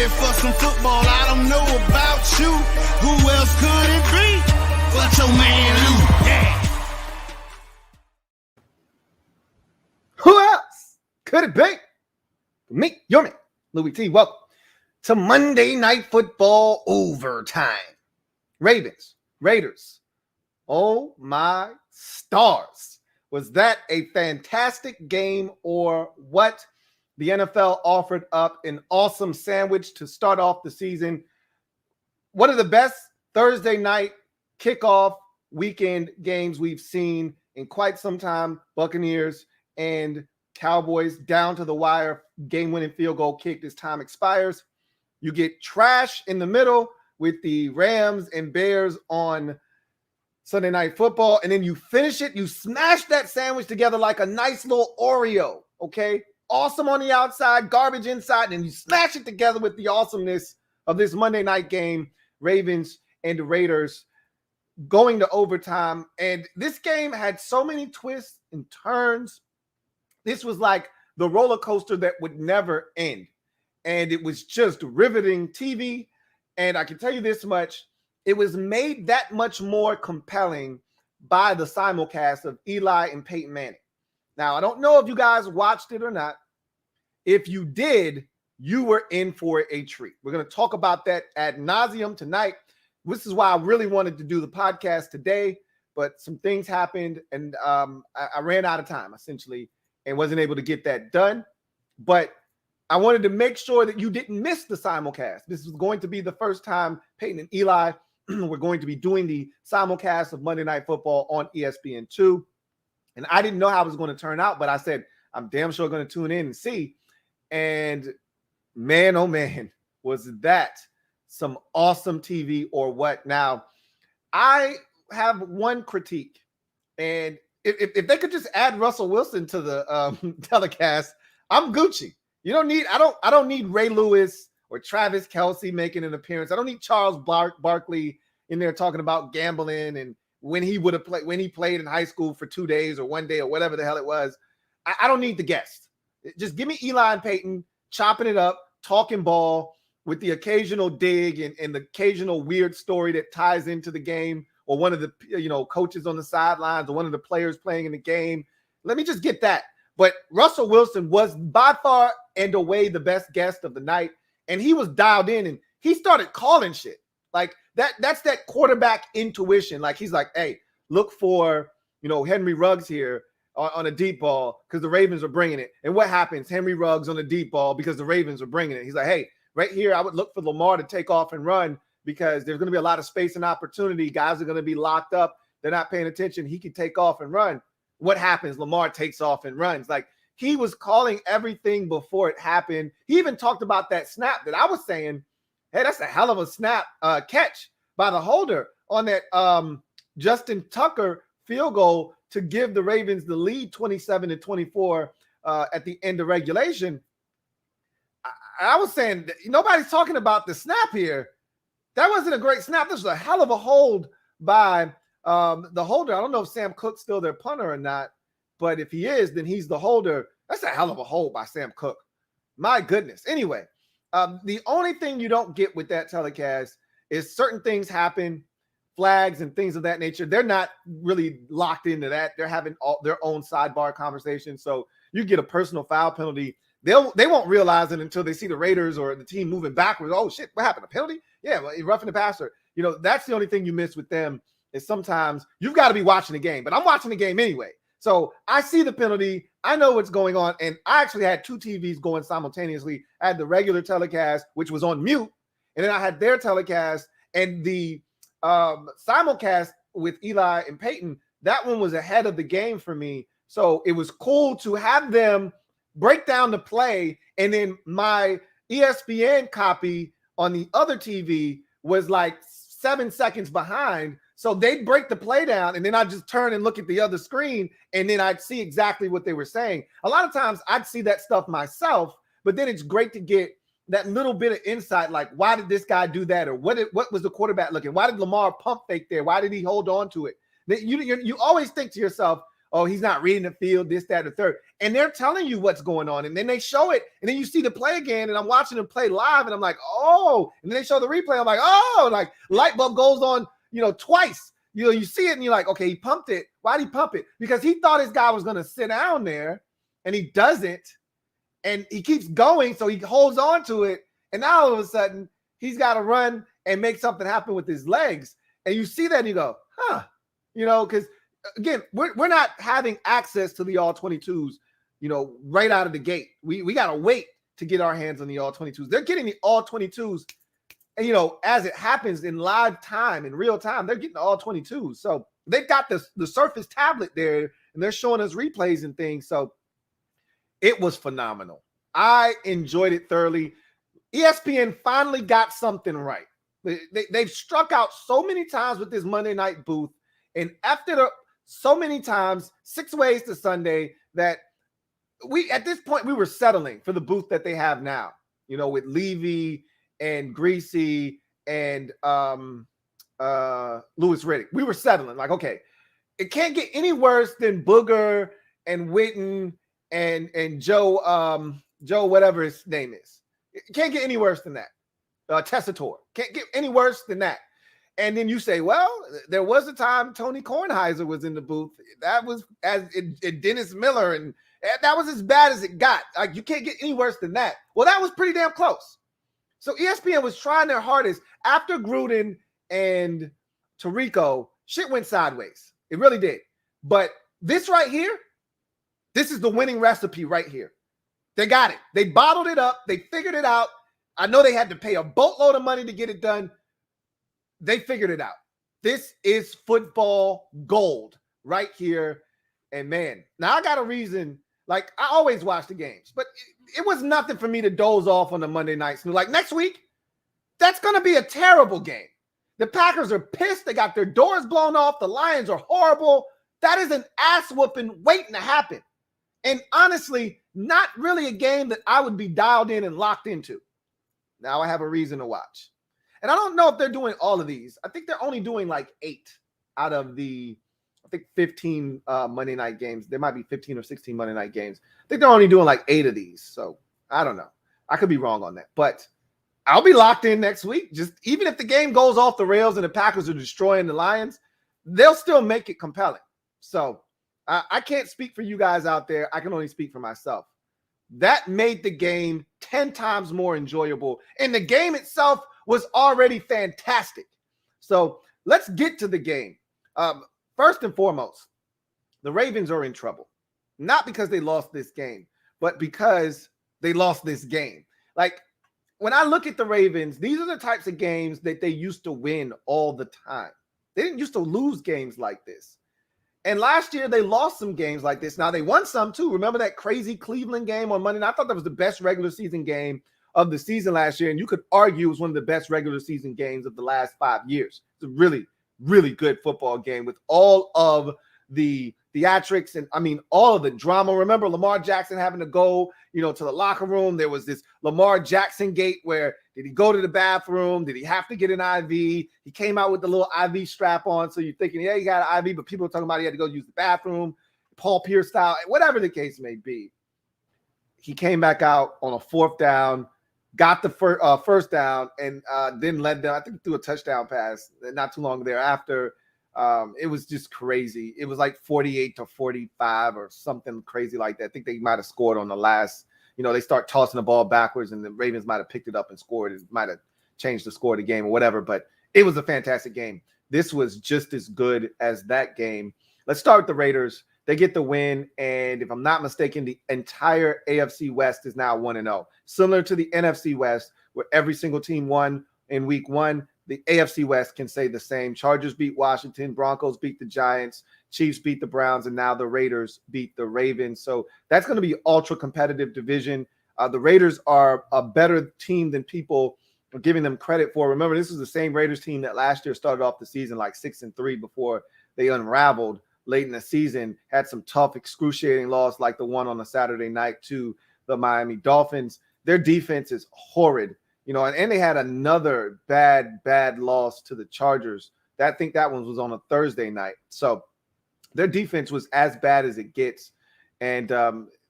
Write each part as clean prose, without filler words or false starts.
ready for some football. I don't know about you. Who else could it be but your man Lou? Yeah. Who else could it be? Me, your man, Louie T. Welcome to Monday Night Football Overtime. Ravens, Raiders. Oh my stars. Was that a fantastic game or what? The NFL offered up an awesome sandwich to start off the season. One of the best Thursday night kickoff weekend games we've seen in quite some time. Buccaneers and Cowboys down to the wire, game-winning field goal kicked as time expires. You get trash in the middle with the Rams and Bears on Sunday Night Football, and then you finish it. You smash that sandwich together like a nice little Oreo, okay? Awesome on the outside, garbage inside, and you smash it together with the awesomeness of this Monday night game, Ravens and the Raiders going to overtime. And this game had so many twists and turns. This was like the roller coaster that would never end. And it was just riveting TV. And I can tell you this much, it was made that much more compelling by the simulcast of Eli and Peyton Manning. Now, I don't know if you guys watched it or not. If you did, you were in for a treat. We're going to talk about that ad nauseum tonight. This is why I really wanted to do the podcast today, but some things happened, and I ran out of time, essentially, and wasn't able to get that done. But I wanted to make sure that you didn't miss the simulcast. This is going to be the first time Peyton and Eli we're going to be doing the simulcast of Monday Night Football on ESPN2. And I didn't know how it was going to turn out, but I said, I'm damn sure going to tune in and see. And man, oh man, was that some awesome TV or what? Now, I have one critique. And if they could just add Russell Wilson to the telecast, I'm Gucci. I don't need Ray Lewis or Travis Kelce making an appearance. I don't need Charles Barkley in there talking about gambling and when he played in high school for 2 days or 1 day or whatever the hell it was. I don't need the guest. Just give me Eli and Peyton chopping it up, talking ball with the occasional dig and the occasional weird story that ties into the game, or one of the coaches on the sidelines or one of the players playing in the game. Let me just get that. But Russell Wilson was by far and away the best guest of the night, and he was dialed in and he started calling shit. Like that's that quarterback intuition. Like he's like, hey, look for, Henry Ruggs here on a deep ball because the Ravens are bringing it. And what happens? Henry Ruggs on a deep ball because the Ravens are bringing it. He's like, hey, right here, I would look for Lamar to take off and run because there's going to be a lot of space and opportunity. Guys are going to be locked up. They're not paying attention. He can take off and run. What happens? Lamar takes off and runs. Like he was calling everything before it happened. He even talked about that snap that I was saying, hey, that's a hell of a snap catch by the holder on that Justin Tucker field goal to give the Ravens the lead 27-24 at the end of regulation. I was saying nobody's talking about the snap here. That wasn't a great snap. This was a hell of a hold by the holder. I don't know if Sam Cook's still their punter or not, but if he is, then he's the holder. That's a hell of a hold by Sam Cook. My goodness. Anyway, the only thing you don't get with that telecast is certain things happen, flags and things of that nature. They're not really locked into that. They're having their own sidebar conversation. So you get a personal foul penalty. They won't realize it until they see the Raiders or the team moving backwards. Oh shit, what happened? A penalty? Yeah, well, roughing the passer. That's the only thing you miss with them is sometimes you've got to be watching the game, but I'm watching the game anyway. So I see the penalty. I know what's going on. And I actually had two TVs going simultaneously. I had the regular telecast, which was on mute. And then I had their telecast and the simulcast with Eli and Peyton. That one was ahead of the game for me. So it was cool to have them break down the play. And then my ESPN copy on the other TV was like 7 seconds behind. So they'd break the play down, and then I'd just turn and look at the other screen, and then I'd see exactly what they were saying. A lot of times I'd see that stuff myself, but then it's great to get that little bit of insight, like why did this guy do that, or what was the quarterback looking? Why did Lamar pump fake there? Why did he hold on to it? You always think to yourself, oh, he's not reading the field, this, that, or third. And they're telling you what's going on. And then they show it. And then you see the play again. And I'm watching them play live. And I'm like, oh. And then they show the replay. I'm like, oh. Like, light bulb goes on, twice. You see it and you're like, okay, he pumped it. Why'd he pump it? Because he thought his guy was going to sit down there. And he doesn't. And he keeps going. So he holds on to it. And now all of a sudden, he's got to run and make something happen with his legs. And you see that and you go, huh. Because again, we're not having access to the all-22s, right out of the gate. We got to wait to get our hands on the all-22s. They're getting the all-22s, and, as it happens in live time, in real time, they're getting the all-22s. So they've got the Surface tablet there, and they're showing us replays and things. So it was phenomenal. I enjoyed it thoroughly. ESPN finally got something right. They've struck out so many times with this Monday night booth, and after so many times, 6 ways to Sunday, that at this point we were settling for the booth that they have now, with Levy and Greasy and Louis Riddick. We were settling, like, okay, it can't get any worse than Booger and Witten and Joe whatever his name is. It can't get any worse than that. Tessitore. Can't get any worse than that. And then you say, well, there was a time Tony Kornheiser was in the booth. That was Dennis Miller, and that was as bad as it got. Like, you can't get any worse than that. Well, that was pretty damn close. So ESPN was trying their hardest. After Gruden and Tirico, shit went sideways. It really did. But this right here, this is the winning recipe right here. They got it. They bottled it up. They figured it out. I know they had to pay a boatload of money to get it done. They figured it out. This is football gold right here. And man, now I got a reason. Like, I always watch the games, but it was nothing for me to doze off on the Monday night snooze. Like, next week, that's going to be a terrible game. The Packers are pissed. They got their doors blown off. The Lions are horrible. That is an ass whooping waiting to happen. And honestly, not really a game that I would be dialed in and locked into. Now I have a reason to watch. And I don't know if they're doing all of these. I think they're only doing like 8 out of the, 15 Monday night games. There might be 15 or 16 Monday night games. I think they're only doing like 8 of these. So I don't know. I could be wrong on that. But I'll be locked in next week. Just even if the game goes off the rails and the Packers are destroying the Lions, they'll still make it compelling. So I can't speak for you guys out there. I can only speak for myself. That made the game 10 times more enjoyable. And the game itself was already fantastic. So let's get to the game. First and foremost, the Ravens are in trouble. Not because they lost this game, but because they lost this game. Like, when I look at the Ravens, these are the types of games that they used to win all the time. They didn't used to lose games like this. And last year, they lost some games like this. Now, they won some, too. Remember that crazy Cleveland game on Monday night? I thought that was the best regular season game of the season last year. And you could argue it was one of the best regular season games of the last 5 years. It's a really, really good football game with all of the theatrics and, all of the drama. Remember Lamar Jackson having to go, to the locker room. There was this Lamar Jackson gate where did he go to the bathroom? Did he have to get an IV? He came out with the little IV strap on. So you're thinking, yeah, he got an IV, but people are talking about he had to go use the bathroom, Paul Pierce style, whatever the case may be. He came back out on a 4th down, got the first down, and then led them. I think threw a touchdown pass not too long thereafter. It was just crazy. It was like 48-45 or something crazy like that. I think they might have scored on the last, they start tossing the ball backwards and the Ravens might have picked it up and scored. It might have changed the score of the game or whatever, but it was a fantastic game. This was just as good as that game. Let's start with the Raiders. They get the win, and if I'm not mistaken, the entire AFC West is now 1-0. Similar to the NFC West, where every single team won in week 1. The AFC West can say the same. Chargers beat Washington. Broncos beat the Giants. Chiefs beat the Browns. And now the Raiders beat the Ravens. So that's going to be an ultra-competitive division. The Raiders are a better team than people are giving them credit for. Remember, this was the same Raiders team that last year started off the season like 6-3 before they unraveled late in the season. Had some tough, excruciating loss like the one on a Saturday night to the Miami Dolphins. Their defense is horrid. And they had another bad loss to the Chargers. I think that one was on a Thursday night. So their defense was as bad as it gets. And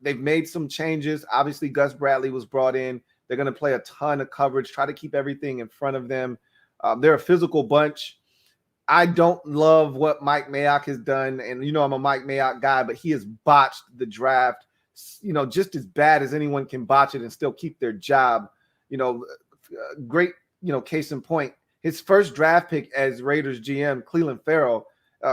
they've made some changes. Obviously, Gus Bradley was brought in. They're going to play a ton of coverage, try to keep everything in front of them. They're a physical bunch. I don't love what Mike Mayock has done. And, I'm a Mike Mayock guy, but he has botched the draft, just as bad as anyone can botch it and still keep their job. Great, case in point. His first draft pick as Raiders GM, Cleveland Farrell,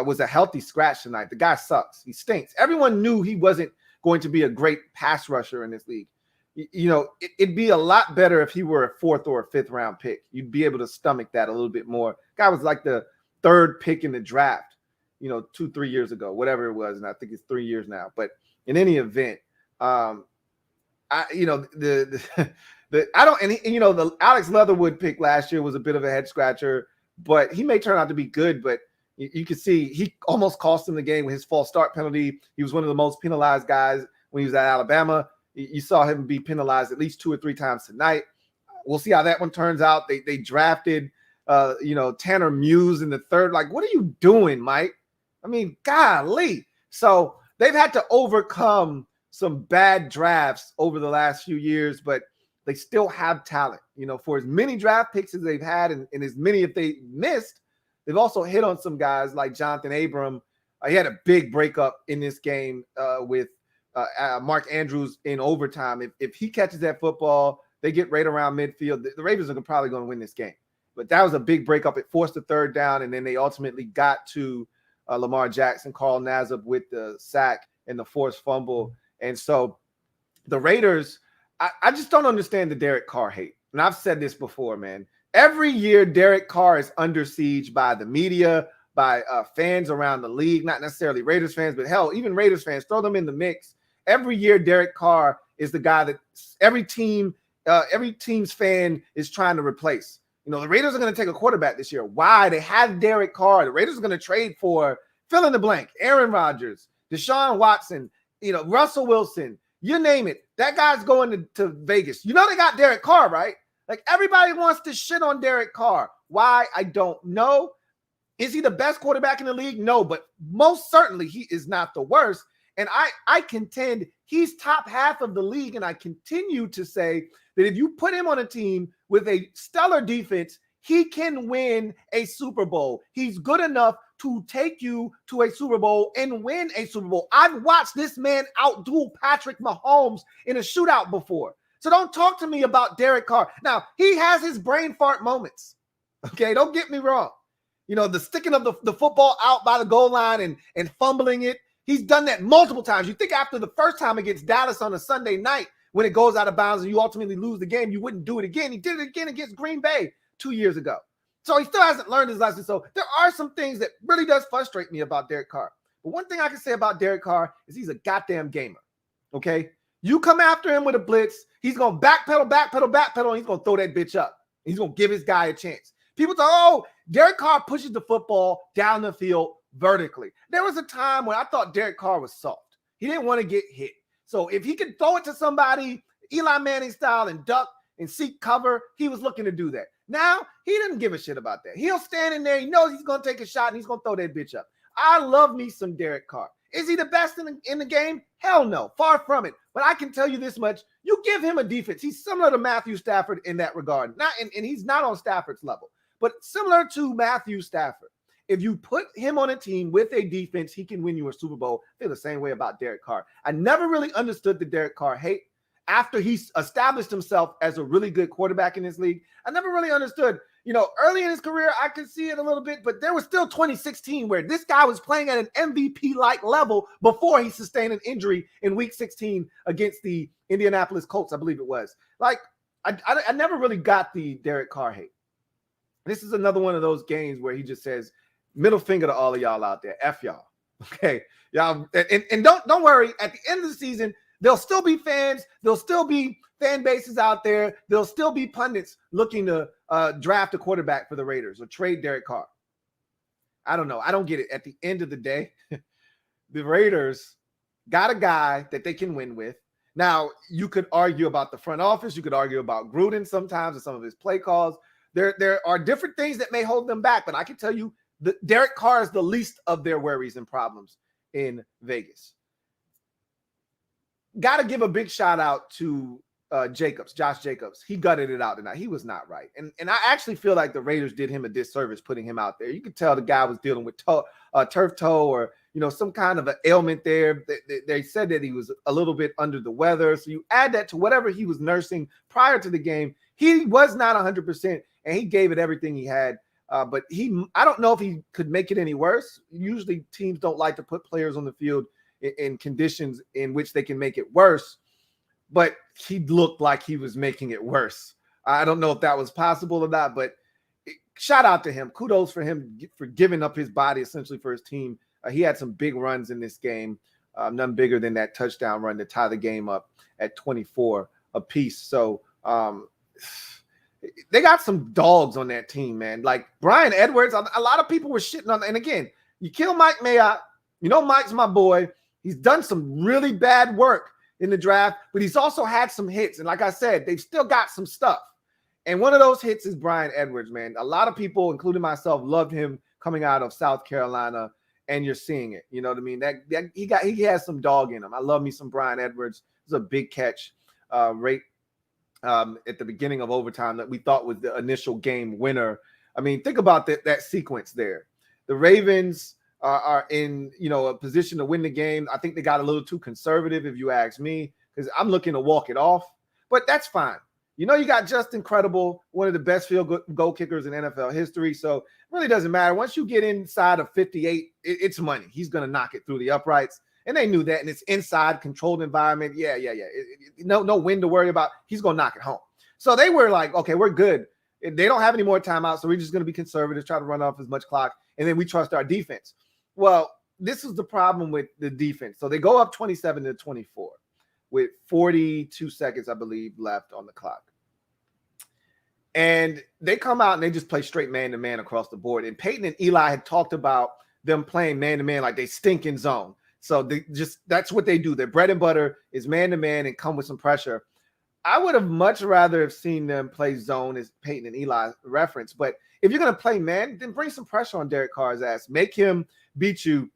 was a healthy scratch tonight. The guy sucks. He stinks. Everyone knew he wasn't going to be a great pass rusher in this league. It'd be a lot better if he were a 4th or a 5th round pick. You'd be able to stomach that a little bit more. Guy was like the 3rd pick in the draft, 2-3 years ago, whatever it was. And I think it's 3 years now. But in any event, the Alex Leatherwood pick last year was a bit of a head scratcher, but he may turn out to be good. But you can see he almost cost him the game with his false start penalty. He was one of the most penalized guys when he was at Alabama. You saw him be penalized at least 2 or 3 times tonight. We'll see how that one turns out. They drafted, Tanner Muse in the 3rd. Like, what are you doing, Mike? I mean, golly. So they've had to overcome some bad drafts over the last few years, but they still have talent. For as many draft picks as they've had and as many if they missed, they've also hit on some guys like Jonathan Abram. He had a big breakup in this game with Mark Andrews in overtime. If he catches that football, they get right around midfield. The Ravens are probably going to win this game. But that was a big breakup. It forced the 3rd down, and then they ultimately got to Lamar Jackson, Carl Nassib with the sack and the forced fumble. And so the Raiders, I just don't understand the Derek Carr hate. And I've said this before, man. Every year, Derek Carr is under siege by the media, by fans around the league, not necessarily Raiders fans, but hell, even Raiders fans, throw them in the mix. Every year, Derek Carr is the guy that every team's fan is trying to replace. The Raiders are going to take a quarterback this year. Why? They have Derek Carr. The Raiders are going to trade for fill in the blank, Aaron Rodgers, Deshaun Watson, Russell Wilson, you name it. That guy's going to Vegas. They got Derek Carr, right? Like, everybody wants to shit on Derek Carr. Why? I don't know. Is he the best quarterback in the league? No, but most certainly he is not the worst. And I contend he's top half of the league. And I continue to say that if you put him on a team with a stellar defense, he can win a Super Bowl. He's good enough to take you to a Super Bowl and win a Super Bowl. I've watched this man outdo Patrick Mahomes in a shootout before. So don't talk to me about Derek Carr. Now, he has his brain fart moments. Okay, don't get me wrong. The sticking of the football out by the goal line and fumbling it. He's done that multiple times. You think after the first time against Dallas on a Sunday night, when it goes out of bounds and you ultimately lose the game, you wouldn't do it again. He did it again against Green Bay 2 years ago. So he still hasn't learned his lesson. So there are some things that really does frustrate me about Derek Carr. But one thing I can say about Derek Carr is he's a goddamn gamer. Okay? You come after him with a blitz, he's going to backpedal, and he's going to throw that bitch up. He's going to give his guy a chance. People talk, Derek Carr pushes the football down the field vertically. There was a time when I thought Derek Carr was soft. He didn't want to get hit. So if he could throw it to somebody, Eli Manning style, and duck and seek cover, he was looking to do that. Now, he doesn't give a shit about that. He'll stand in there. He knows he's going to take a shot, and he's going to throw that bitch up. I love me some Derek Carr. Is he the best in the game? Hell no. Far from it. But I can tell you this much. You give him a defense. He's similar to Matthew Stafford in that regard. And he's not on Stafford's level, but similar to Matthew Stafford. If you put him on a team with a defense, he can win you a Super Bowl. I feel the same way about Derek Carr. I never really understood the Derek Carr hate. After he established himself as a really good quarterback in this league, I never really understood. Early in his career, I could see it a little bit, but there was still 2016 where this guy was playing at an MVP-like level before he sustained an injury in Week 16 against the Indianapolis Colts, I believe it was. Like, I never really got the Derek Carr hate. This is another one of those games where he just says, middle finger to all of y'all out there. F y'all. Okay. Y'all, and don't worry, at the end of the season, there'll still be fans. There'll still be fan bases out there. There'll still be pundits looking to draft a quarterback for the Raiders or trade Derek Carr. I don't know. I don't get it. At the end of the day, the Raiders got a guy that they can win with. Now, you could argue about the front office. You could argue about Gruden sometimes and some of his play calls. There are different things that may hold them back, but I can tell you that Derek Carr is the least of their worries and problems in Vegas. Got to give a big shout out to Josh Jacobs. He gutted it out tonight. He was not right. And I actually feel like the Raiders did him a disservice putting him out there. You could tell the guy was dealing with turf toe or, some kind of an ailment there. They said that he was a little bit under the weather. So you add that to whatever he was nursing prior to the game. He was not 100%, and he gave it everything he had. But I don't know if he could make it any worse. Usually teams don't like to put players on the field in conditions in which they can make it worse, but he looked like he was making it worse. I don't know if that was possible or not, but shout out to him. Kudos for him for giving up his body essentially for his team. He had some big runs in this game, none bigger than that touchdown run to tie the game up at 24 apiece. So they got some dogs on that team, man. Like Bryan Edwards, a lot of people were shitting on. And again, you kill Mike Mayock. Mike's my boy. He's done some really bad work in the draft, but he's also had some hits. And like I said, they've still got some stuff. And one of those hits is Bryan Edwards, man. A lot of people, including myself, loved him coming out of South Carolina, and you're seeing it. You know what I mean? That he has some dog in him. I love me some Bryan Edwards. It was a big catch right at the beginning of overtime that we thought was the initial game winner. I mean, think about that sequence there. The Ravens are in, a position to win the game. I think they got a little too conservative, if you ask me, because I'm looking to walk it off. But that's fine. You got Justin Credible, one of the best field goal kickers in NFL history. So it really doesn't matter. Once you get inside of 58, it's money. He's going to knock it through the uprights. And they knew that. And it's inside, controlled environment. Yeah. No wind to worry about. He's going to knock it home. So they were like, okay, we're good. They don't have any more timeouts. So we're just going to be conservative, try to run off as much clock. And then we trust our defense. Well, this is the problem with the defense. So they go up 27-24 with 42 seconds, I believe, left on the clock. And they come out and they just play straight man-to-man across the board. And Peyton and Eli had talked about them playing man-to-man like they stink in zone. So that's what they do. Their bread and butter is man-to-man and come with some pressure. I would have much rather have seen them play zone, as Peyton and Eli reference. But if you're going to play man, then bring some pressure on Derek Carr's ass. Make him beat you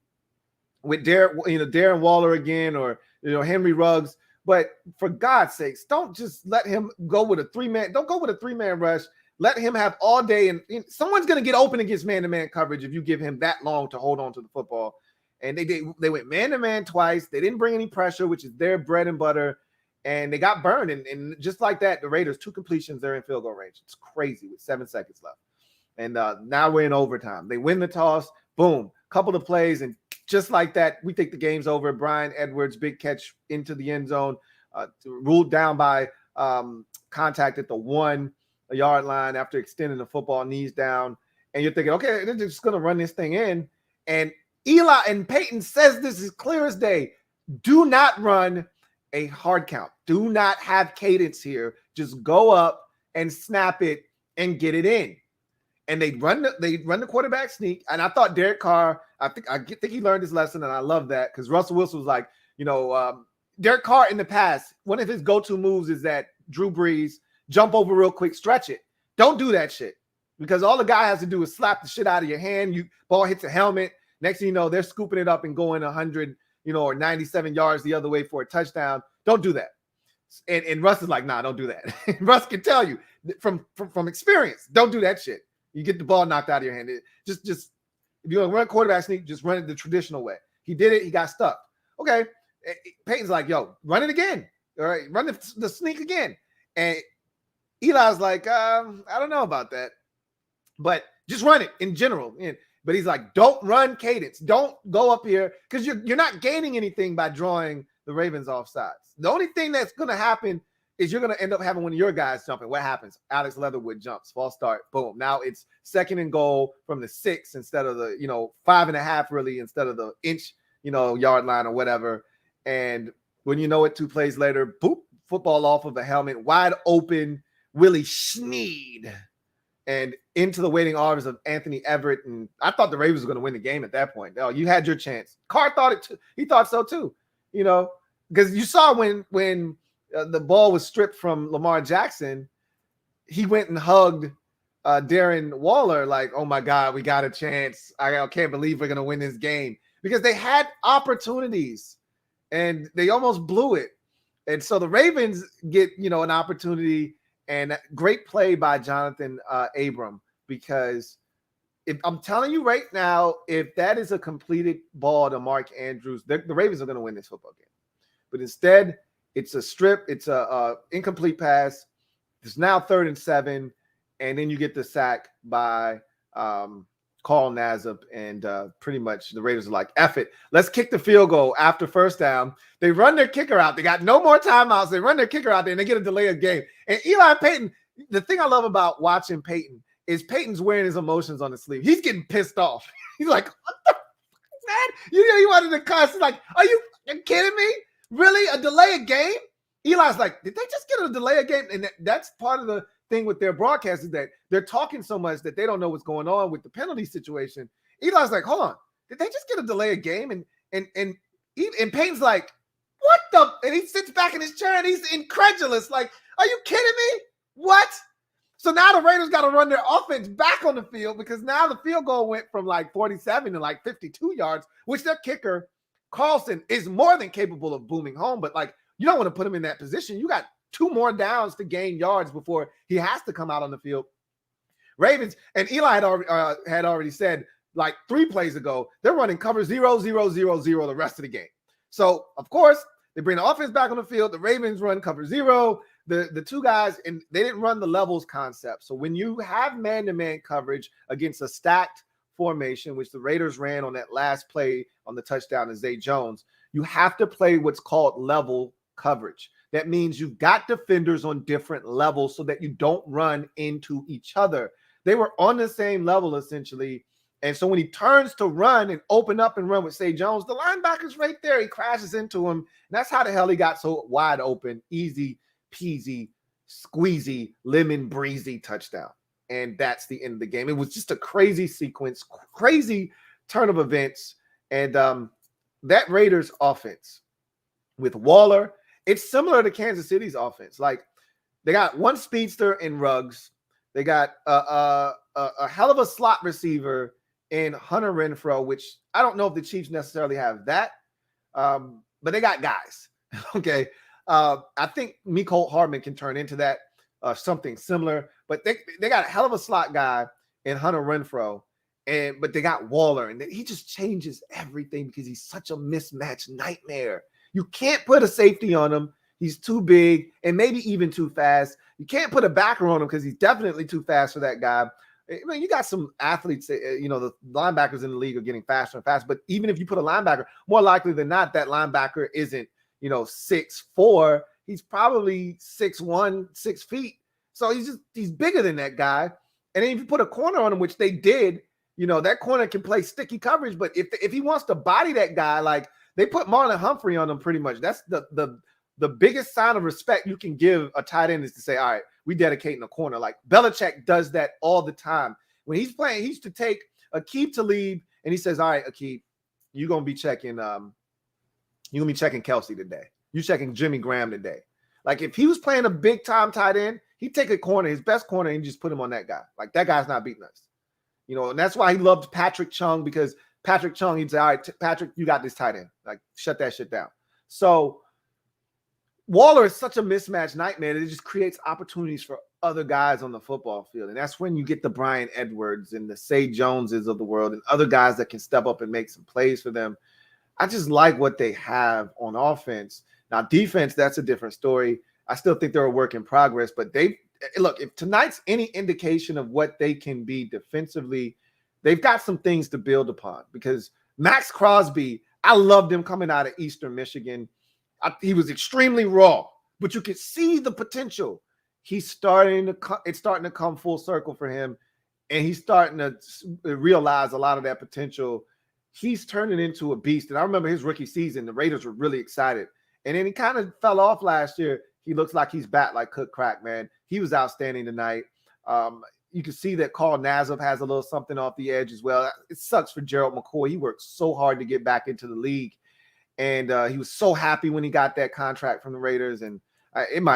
with Darren Waller again or Henry Ruggs. But for God's sakes, don't just let him go with a three-man. Don't go with a three-man rush. Let him have all day. And someone's going to get open against man-to-man coverage if you give him that long to hold on to the football. And they went man-to-man twice. They didn't bring any pressure, which is their bread and butter. And they got burned. And just like that, the Raiders, 2 completions, they're in field goal range. It's crazy with 7 seconds left. And now we're in overtime. They win the toss. Boom. Couple of plays. And just like that, we think the game's over. Bryan Edwards, big catch into the end zone, ruled down by contact at the 1-yard line after extending the football, knees down. And you're thinking, okay, they're just going to run this thing in. And Eli and Peyton says this is clear as day. Do not run a hard count. Do not have cadence here. Just go up and snap it and get it in. And they run the quarterback sneak. And I thought Derek Carr, I think he learned his lesson, and I love that because Russell Wilson was like, Derek Carr in the past, one of his go-to moves is that Drew Brees jump over real quick, stretch it. Don't do that shit because all the guy has to do is slap the shit out of your hand. Ball hits a helmet. Next thing you know, they're scooping it up and going 100, or 97 yards the other way for a touchdown. Don't do that. And Russ is like, nah, don't do that. Russ can tell you from experience, don't do that shit. You get the ball knocked out of your hand. Just if you want to run a quarterback sneak, just run it the traditional way. He did it. He got stuck. Okay. Peyton's like, yo, run it again. All right. Run the sneak again. And Eli's like, I don't know about that. But just run it in general. But he's like, don't run cadence. Don't go up here because you're not gaining anything by drawing the Ravens off sides. The only thing that's going to happen is you're going to end up having one of your guys jumping. What happens? Alex Leatherwood jumps, false start, boom. Now it's 2nd and goal from the 6 instead of the, 5.5 really instead of the inch, yard line or whatever. And when you know it, 2 plays later, boop, football off of the helmet, wide open, Willie Snead, and into the waiting arms of Anthony Everett. And I thought the Ravens were going to win the game at that point. Oh, you had your chance. Carr thought it too. He thought so too, because you saw when the ball was stripped from Lamar Jackson, he went and hugged Darren Waller like, oh, my God, we got a chance. I can't believe we're going to win this game. because they had opportunities and they almost blew it. And so the Ravens get, an opportunity, and great play by Jonathan Abram, because if I'm telling you right now, if that is a completed ball to Mark Andrews, the Ravens are going to win this football game. But instead, it's a strip. It's a incomplete pass. It's now 3rd and 7, and then you get the sack by Carl Nassib, and pretty much the Raiders are like, F it. Let's kick the field goal after first down. They run their kicker out. They got no more timeouts. They run their kicker out there, and they get a delay of game. And Eli Peyton, the thing I love about watching Peyton is Peyton's wearing his emotions on his sleeve. He's getting pissed off. He's like, what the fuck is that? He wanted to cuss. He's like, are you kidding me? Really? A delay of game? Eli's like, did they just get a delay of game? And that's part of the thing with their broadcast, is that they're talking so much that they don't know what's going on with the penalty situation. Eli's like, hold on, did they just get a delay of game? And Peyton's like, what the? And he sits back in his chair and he's incredulous. Like, are you kidding me? What? So now the Raiders got to run their offense back on the field, because now the field goal went from like 47 to like 52 yards, which their kicker, Carlson, is more than capable of booming home. But like, you don't want to put him in that position. You got 2 more downs to gain yards before he has to come out on the field. Ravens, and Eli had already said, like 3 plays ago, they're running cover 0, 0, 0, 0 the rest of the game. So, of course, they bring the offense back on the field. The Ravens run cover 0. The 2 guys, and they didn't run the levels concept. So when you have man-to-man coverage against a stacked formation, which the Raiders ran on that last play on the touchdown to Zay Jones, you have to play what's called level coverage. That means you've got defenders on different levels so that you don't run into each other. They were on the same level, essentially. And so when he turns to run and open up and run with Zay Jones, the linebacker's right there. He crashes into him. And that's how the hell he got so wide open. Easy peasy, squeezy, lemon breezy touchdown. And that's the end of the game. It was just a crazy sequence, crazy turn of events. And that Raiders offense with Waller, it's similar to Kansas City's offense. Like, they got 1 speedster in Ruggs. They got a hell of a slot receiver in Hunter Renfrow, which I don't know if the Chiefs necessarily have that, but they got guys. Okay. I think Mecole Hardman can turn into that, something similar, but they got a hell of a slot guy in Hunter Renfrow, but they got Waller, and he just changes everything because he's such a mismatch nightmare. You can't put a safety on him. He's too big and maybe even too fast. You can't put a backer on him because he's definitely too fast for that guy. I mean, you got some athletes, the linebackers in the league are getting faster and faster, but even if you put a linebacker, more likely than not, that linebacker isn't 6'4", he's probably 6'1", 6 feet. So he's bigger than that guy. And then if you put a corner on him, which they did, that corner can play sticky coverage. But if he wants to body that guy, like they put Marlon Humphrey on him pretty much. That's the biggest sign of respect you can give a tight end, is to say, all right, we dedicating a corner. Like Belichick does that all the time. When he's playing, he used to take Aqib Talib and he says, all right, Aqib, you're going to be checking you're going to be checking Kelsey today. You're checking Jimmy Graham today. Like, if he was playing a big-time tight end, he'd take a corner, his best corner, and just put him on that guy. Like, that guy's not beating us. And that's why he loved Patrick Chung, because Patrick Chung, he'd say, all right, Patrick, you got this tight end. Like, shut that shit down. So Waller is such a mismatch nightmare that it just creates opportunities for other guys on the football field. And that's when you get the Brian Edwards and the Zay Joneses of the world and other guys that can step up and make some plays for them. I just like what they have on offense. Now, defense, that's a different story. I still think they're a work in progress, but look, if tonight's any indication of what they can be defensively, they've got some things to build upon, because Max Crosby, I loved him coming out of Eastern Michigan. He was extremely raw, but you could see the potential. It's starting to come full circle for him, and he's starting to realize a lot of that potential. He's turning into a beast. And I remember his rookie season, the Raiders were really excited. And then he kind of fell off last year. He looks like he's back like cook crack, man. He was outstanding tonight. You can see that Carl Nassib has a little something off the edge as well. It sucks for Gerald McCoy. He worked so hard to get back into the league. And he was so happy when he got that contract from the Raiders. And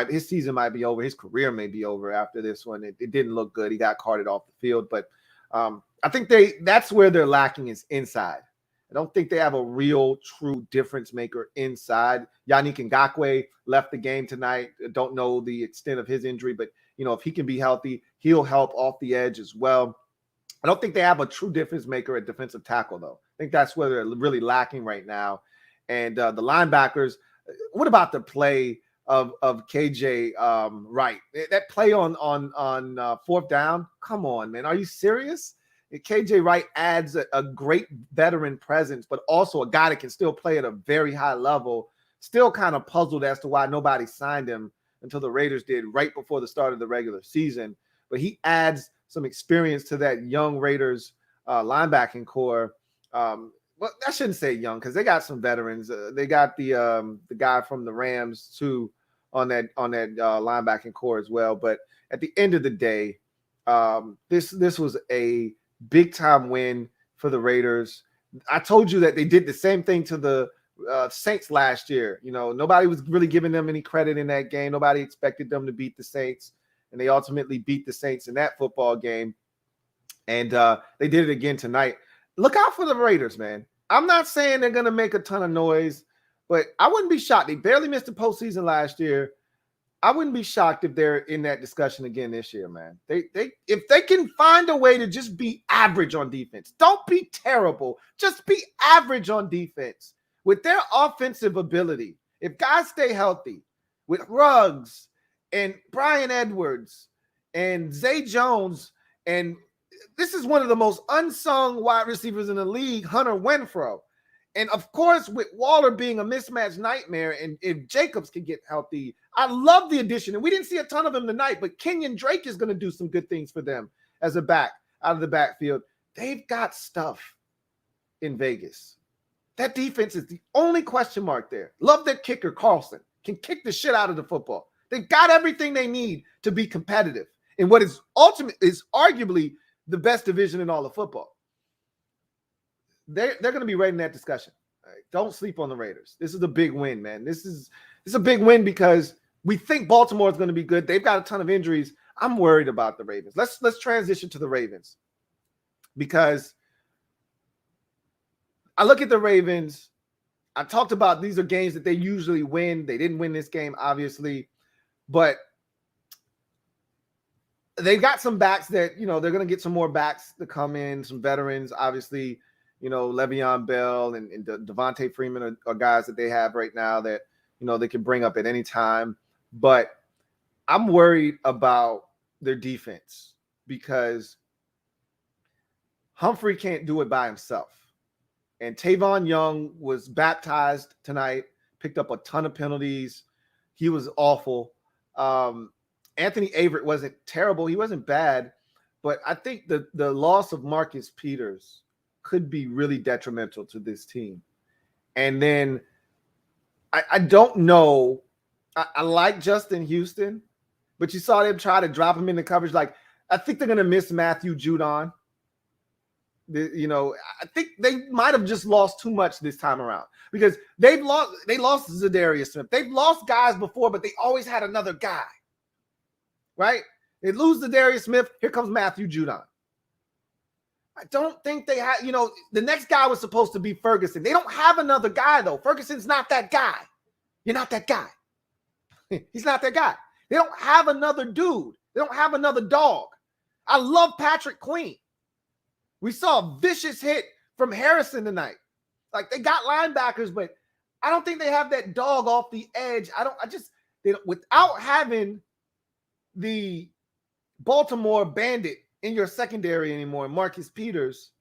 his season might be over. His career may be over after this one. It didn't look good. He got carted off the field. But I think that's where they're lacking, is inside. I don't think they have a real, true difference maker inside. Yannick Ngakoue left the game tonight. Don't know the extent of his injury, but, if he can be healthy, he'll help off the edge as well. I don't think they have a true difference maker at defensive tackle, though. I think that's where they're really lacking right now. And the linebackers, what about the play of KJ Wright? That play on fourth down? Come on, man. Are you serious? KJ Wright adds a great veteran presence, but also a guy that can still play at a very high level. Still kind of puzzled as to why nobody signed him until the Raiders did right before the start of the regular season. But he adds some experience to that young Raiders linebacking core. Well, I shouldn't say young because they got some veterans. They got the guy from the Rams too on that linebacking core as well. But at the end of the day, this was a big time win for the Raiders. I told you that they did the same thing to the Saints last year. Nobody was really giving them any credit in that game. Nobody expected them to beat the Saints, and they ultimately beat the Saints in that football game. And they did it again tonight. Look out for the Raiders, man. I'm not saying they're going to make a ton of noise, but I wouldn't be shocked. They barely missed the postseason last year. I wouldn't be shocked if they're in that discussion again this year, man. If they can find a way to just be average on defense, don't be terrible. Just be average on defense. With their offensive ability, if guys stay healthy, with Ruggs and Brian Edwards and Zay Jones, and this is one of the most unsung wide receivers in the league, Hunter Renfrow. And, of course, with Waller being a mismatch nightmare, and if Jacobs can get healthy, I love the addition. And we didn't see a ton of him tonight, but Kenyon Drake is going to do some good things for them as a back out of the backfield. They've got stuff in Vegas. That defense is the only question mark there. Love that kicker, Carlson. Can kick the shit out of the football. They've got everything they need to be competitive in what is arguably the best division in all of football. They're going to be right in that discussion. All right, don't sleep on the Raiders. This is a big win, man. This is a big win because we think Baltimore is going to be good. They've got a ton of injuries. I'm worried about the Ravens. Let's transition to the Ravens because I look at the Ravens. I talked about these are games that they usually win. They didn't win this game, obviously, but they've got some backs that, they're going to get some more backs to come in, some veterans, obviously, Le'Veon Bell and Devontae Freeman are guys that they have right now that, they can bring up at any time. But I'm worried about their defense because Humphrey can't do it by himself. And Tavon Young was baptized tonight, picked up a ton of penalties. He was awful. Anthony Averett wasn't terrible. He wasn't bad. But I think the loss of Marcus Peters could be really detrimental to this team. And then I don't know. I like Justin Houston, but you saw them try to drop him in the coverage. Like, I think they're going to miss Matthew Judon. I think they might have just lost too much this time around because they lost Zadarius Smith. They've lost guys before, but they always had another guy, right? They lose Zadarius Smith. Here comes Matthew Judon. I don't think they have, the next guy was supposed to be Ferguson. They don't have another guy, though. Ferguson's not that guy. You're not that guy. He's not that guy. They don't have another dude. They don't have another dog. I love Patrick Queen. We saw a vicious hit from Harrison tonight. Like, they got linebackers, but I don't think they have that dog off the edge. Without having the Baltimore Bandit in your secondary anymore, Marcus Peters,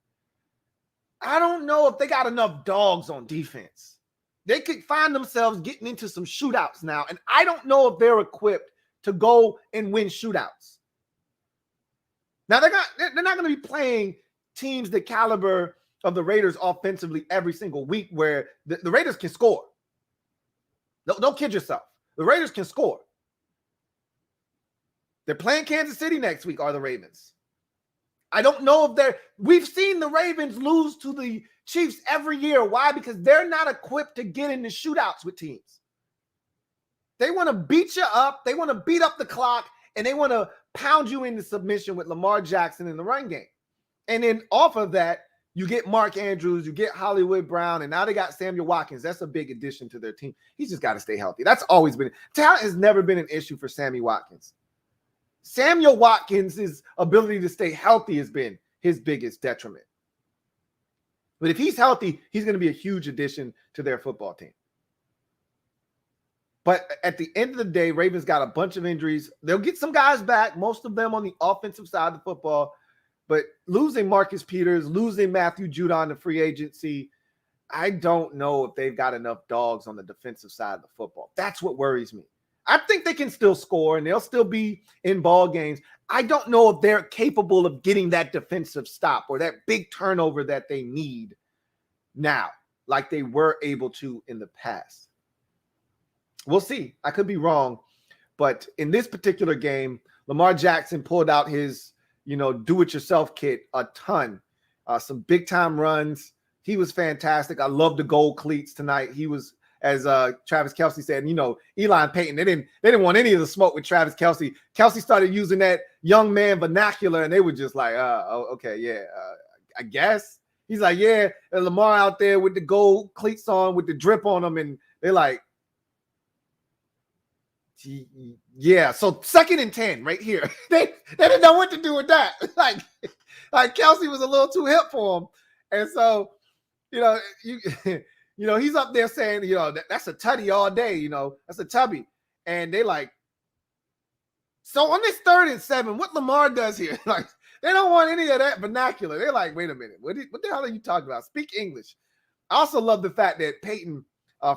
I don't know if they got enough dogs on defense. They could find themselves getting into some shootouts now, and I don't know if they're equipped to go and win shootouts. Now, they're not going to be playing teams the caliber of the Raiders offensively every single week where the Raiders can score. Don't kid yourself. The Raiders can score. They're playing Kansas City next week, are the Ravens. I don't know if we've seen the Ravens lose to the Chiefs every year. Why? Because they're not equipped to get into shootouts with teams. They want to beat you up. They want to beat up the clock, and they want to pound you into submission with Lamar Jackson in the run game. And then off of that, You get Mark Andrews, you get Hollywood Brown, and now they got Samuel Watkins. That's a big addition to their team. He's just got to stay healthy. That's always been talent has never been an issue for Sammy Watkins. Samuel Watkins' ability to stay healthy has been his biggest detriment. But if he's healthy, he's going to be a huge addition to their football team. But at the end of the day, Ravens got a bunch of injuries. They'll get some guys back, most of them on the offensive side of the football. But losing Marcus Peters, losing Matthew Judon to free agency, I don't know if they've got enough dogs on the defensive side of the football. That's what worries me. I think they can still score and they'll still be in ball games. I don't know if they're capable of getting that defensive stop or that big turnover that they need now, like they were able to in the past. We'll see. I could be wrong. But in this particular game, Lamar Jackson pulled out his do-it-yourself kit a ton. Some big-time runs. He was fantastic. I love the gold cleats tonight. He was, as Travis Kelce said, Eli and Peyton, they didn't want any of the smoke with Travis Kelce. Kelce started using that young man vernacular, and they were just like, okay, yeah, I guess. He's like, yeah, and Lamar out there with the gold cleats on, with the drip on them, and they're like, yeah, so 2nd and 10 right here. They didn't know what to do with that. Like Kelce was a little too hip for him. And so, he's up there saying, that's a tutty all day, that's a tubby. And they like, so on this 3rd and 7, what Lamar does here, like, they don't want any of that vernacular. They're like, wait a minute, what the hell are you talking about? Speak English. I also love the fact that Peyton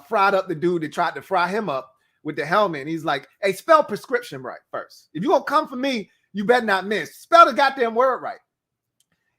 fried up the dude that tried to fry him up with the helmet. And he's like, hey, spell prescription right first. If you're going to come for me, you better not miss. Spell the goddamn word right.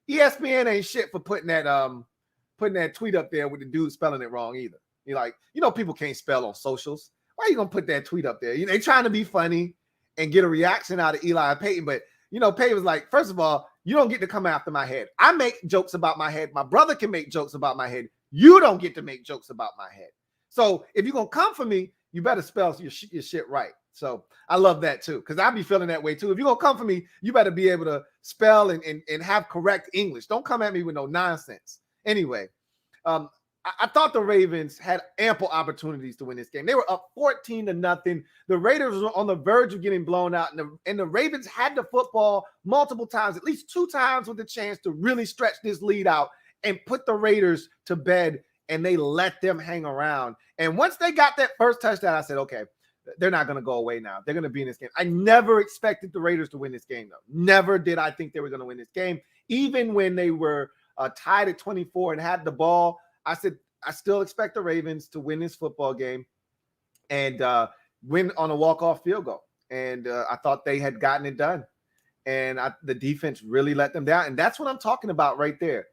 ESPN ain't shit for putting that tweet up there with the dude spelling it wrong either. You're like, people can't spell on socials. Why are you going to put that tweet up there? They trying to be funny and get a reaction out of Eli and Peyton. But, Peyton was like, first of all, you don't get to come after my head. I make jokes about my head. My brother can make jokes about my head. You don't get to make jokes about my head. So if you're going to come for me, you better spell your shit right. So I love that too, because I'll be feeling that way too. If you're going to come for me, you better be able to spell and have correct English. Don't come at me with no nonsense. Anyway, I thought the Ravens had ample opportunities to win this game. They were up 14-0. The Raiders were on the verge of getting blown out, and the Ravens had the football multiple times, at least 2 times with the chance to really stretch this lead out and put the Raiders to bed, and they let them hang around. And once they got that first touchdown, I said, okay, they're not going to go away now. They're going to be in this game. I never expected the Raiders to win this game, though. Never did I think they were going to win this game. Even when they were tied at 24 and had the ball, I said, I still expect the Ravens to win this football game and win on a walk-off field goal. And I thought they had gotten it done. And the defense really let them down. And that's what I'm talking about right there.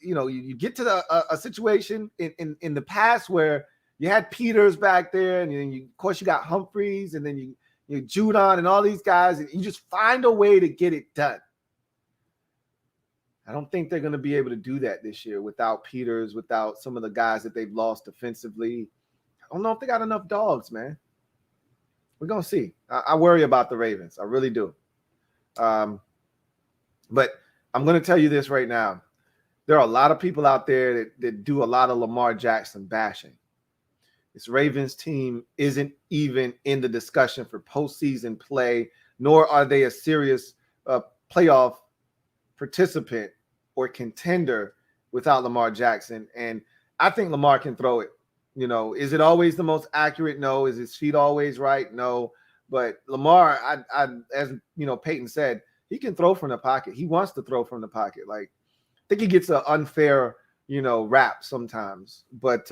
You get to a situation in the past where you had Peters back there, and then of course you got Humphreys, and then you Judon and all these guys, and you just find a way to get it done. I don't think they're going to be able to do that this year without Peters, without some of the guys that they've lost defensively. I don't know if they got enough dogs, man. We're going to see. I worry about the Ravens. I really do. But I'm going to tell you this right now. There are a lot of people out there that do a lot of Lamar Jackson bashing. This Ravens team isn't even in the discussion for postseason play, nor are they a serious playoff participant or contender without Lamar Jackson. And I think Lamar can throw it. Is it always the most accurate? No. Is his feet always right? No. But Lamar, as Peyton said, he can throw from the pocket. He wants to throw from the pocket. Like, I think he gets an unfair, rap sometimes. But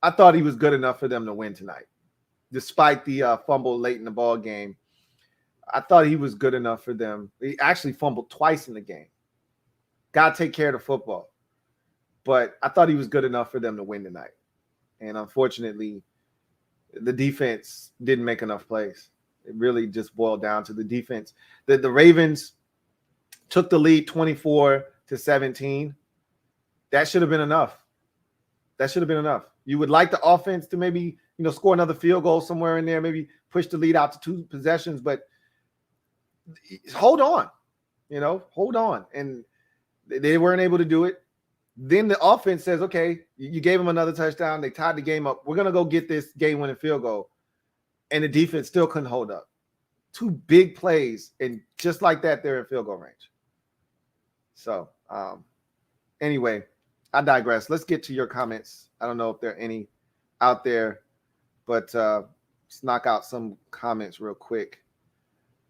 I thought he was good enough for them to win tonight. Despite the fumble late in the ball game, I thought he was good enough for them. He actually fumbled twice in the game. Got to take care of the football. But I thought he was good enough for them to win tonight. And unfortunately, the defense didn't make enough plays. It really just boiled down to the defense. The Ravens took the lead 24-17. That should have been enough. You would like the offense to maybe, score another field goal somewhere in there, maybe push the lead out to 2 possessions, but hold on. And They weren't able to do it. Then the offense says, okay, you gave them another touchdown. They tied the game up. We're going to go get this game-winning field goal. And the defense still couldn't hold up. 2 big plays, and just like that, they're in field goal range. So, anyway, I digress. Let's get to your comments. I don't know if there are any out there, but let's knock out some comments real quick.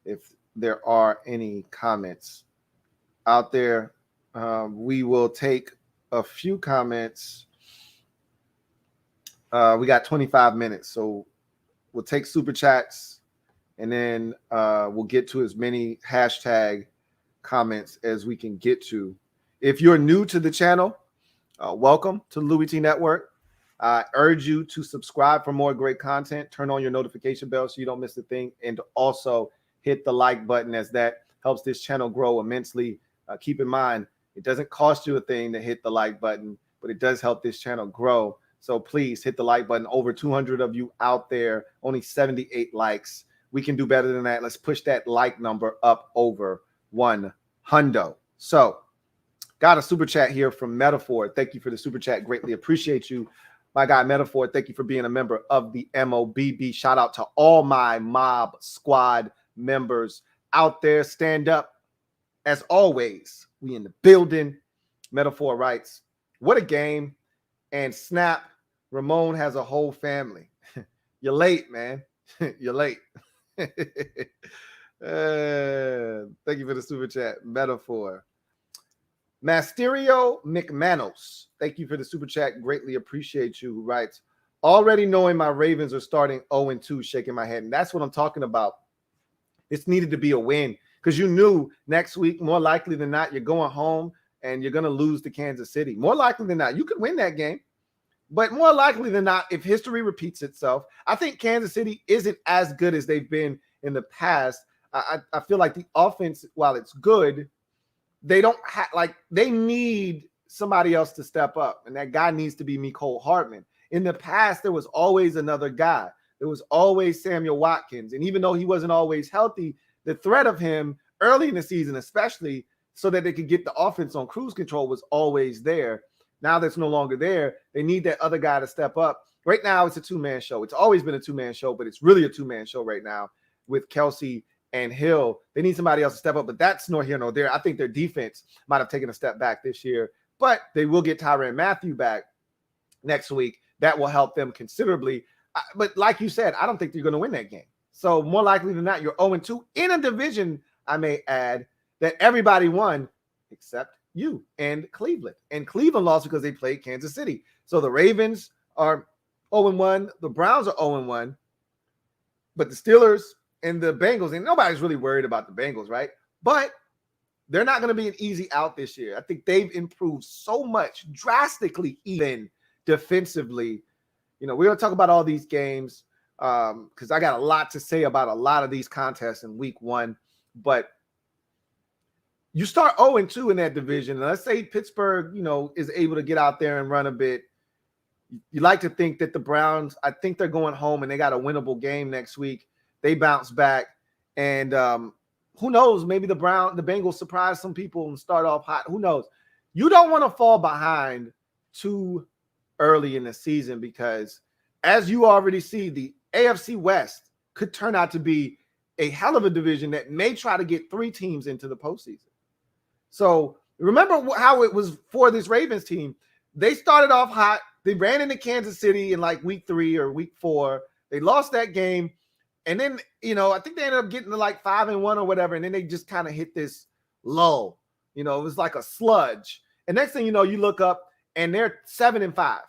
If there are any comments out there, we will take a few comments. We got 25 minutes, so we'll take super chats, and then we'll get to as many hashtag comments as we can get to. If you're new to the channel, welcome to LouieTeeNetwork. I urge you to subscribe for more great content. Turn on your notification bell so you don't miss a thing, and to also hit the like button, as that helps this channel grow immensely. Keep in mind, it doesn't cost you a thing to hit the like button, but it does help this channel grow. So please hit the like button. Over 200 of you out there, only 78 likes. We can do better than that. Let's push that like number up over 100. So got a super chat here from Metaphor. Thank you for the super chat. Greatly appreciate you. My guy Metaphor, thank you for being a member of the MOBB. Shout out to all my Mob Squad members out there. Stand up. As always, we in the building. Metaphor writes, what a game. And snap, Ramon has a whole family. You're late, man. You're late. Thank you for the super chat. Metaphor. Masterio McManos, thank you for the super chat. Greatly appreciate you. Who writes, already knowing my Ravens are starting 0-2, shaking my head. And that's what I'm talking about. This needed to be a win because you knew next week, more likely than not, you're going home and you're going to lose to Kansas City. More likely than not, you could win that game. But more likely than not, if history repeats itself, I think Kansas City isn't as good as they've been in the past. I feel like the offense, while it's good, they don't have, like, they need somebody else to step up. And that guy needs to be Mecole Hardman. In the past, there was always another guy. There was always Samuel Watkins. And even though he wasn't always healthy, the threat of him early in the season, especially so that they could get the offense on cruise control, was always there. Now that's no longer there. They need that other guy to step up. Right now, it's a two-man show. It's always been a two-man show, but it's really a two-man show right now with Kelsey and Hill. They need somebody else to step up, but that's nor here nor there. I think their defense might have taken a step back this year, but they will get Tyrann Mathieu back next week. That will help them considerably. But like you said, I don't think you're going to win that game. So more likely than not, you're 0-2 in a division, I may add, that everybody won except you and Cleveland. And Cleveland lost because they played Kansas City. So the Ravens are 0-1. The Browns are 0-1. But the Steelers and the Bengals, and nobody's really worried about the Bengals, right? But they're not going to be an easy out this year. I think they've improved so much, drastically even defensively. You know, we're going to talk about all these games because I got a lot to say about a lot of these contests in week one. But you start 0-2 in that division. And let's say Pittsburgh, you know, is able to get out there and run a bit. You like to think that the Browns, I think they're going home and they got a winnable game next week. They bounce back. And who knows? Maybe the Bengals surprise some people and start off hot. Who knows? You don't want to fall behind too early in the season because, as you already see, the AFC West could turn out to be a hell of a division that may try to get 3 teams into the postseason. So remember how it was for this Ravens team. They started off hot. They ran into Kansas City in like week 3 or week 4. They lost that game. And then, you know, I think they ended up getting to like 5-1 or whatever. And then they just kind of hit this lull. You know, it was like a sludge. And next thing you know, you look up and they're 7-5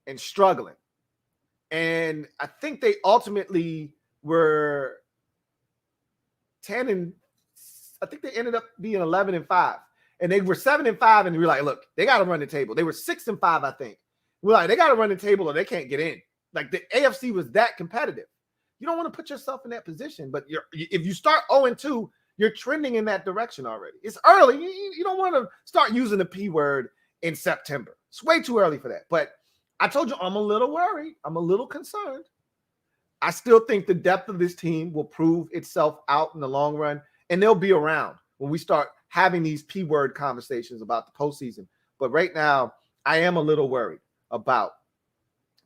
and struggling. And I think they ultimately were 10 and I think they ended up being 11-5, and they were 7-5. And we're like, look, they got to run the table. They were 6-5, I think. We're like, they got to run the table or they can't get in. Like the AFC was that competitive. You don't want to put yourself in that position, but if you start 0-2, you're trending in that direction already. It's early. You don't want to start using the P word in September. It's way too early for that. But I told you I'm a little worried. I'm a little concerned. I still think the depth of this team will prove itself out in the long run. And they'll be around when we start having these P-word conversations about the postseason. But right now, I am a little worried about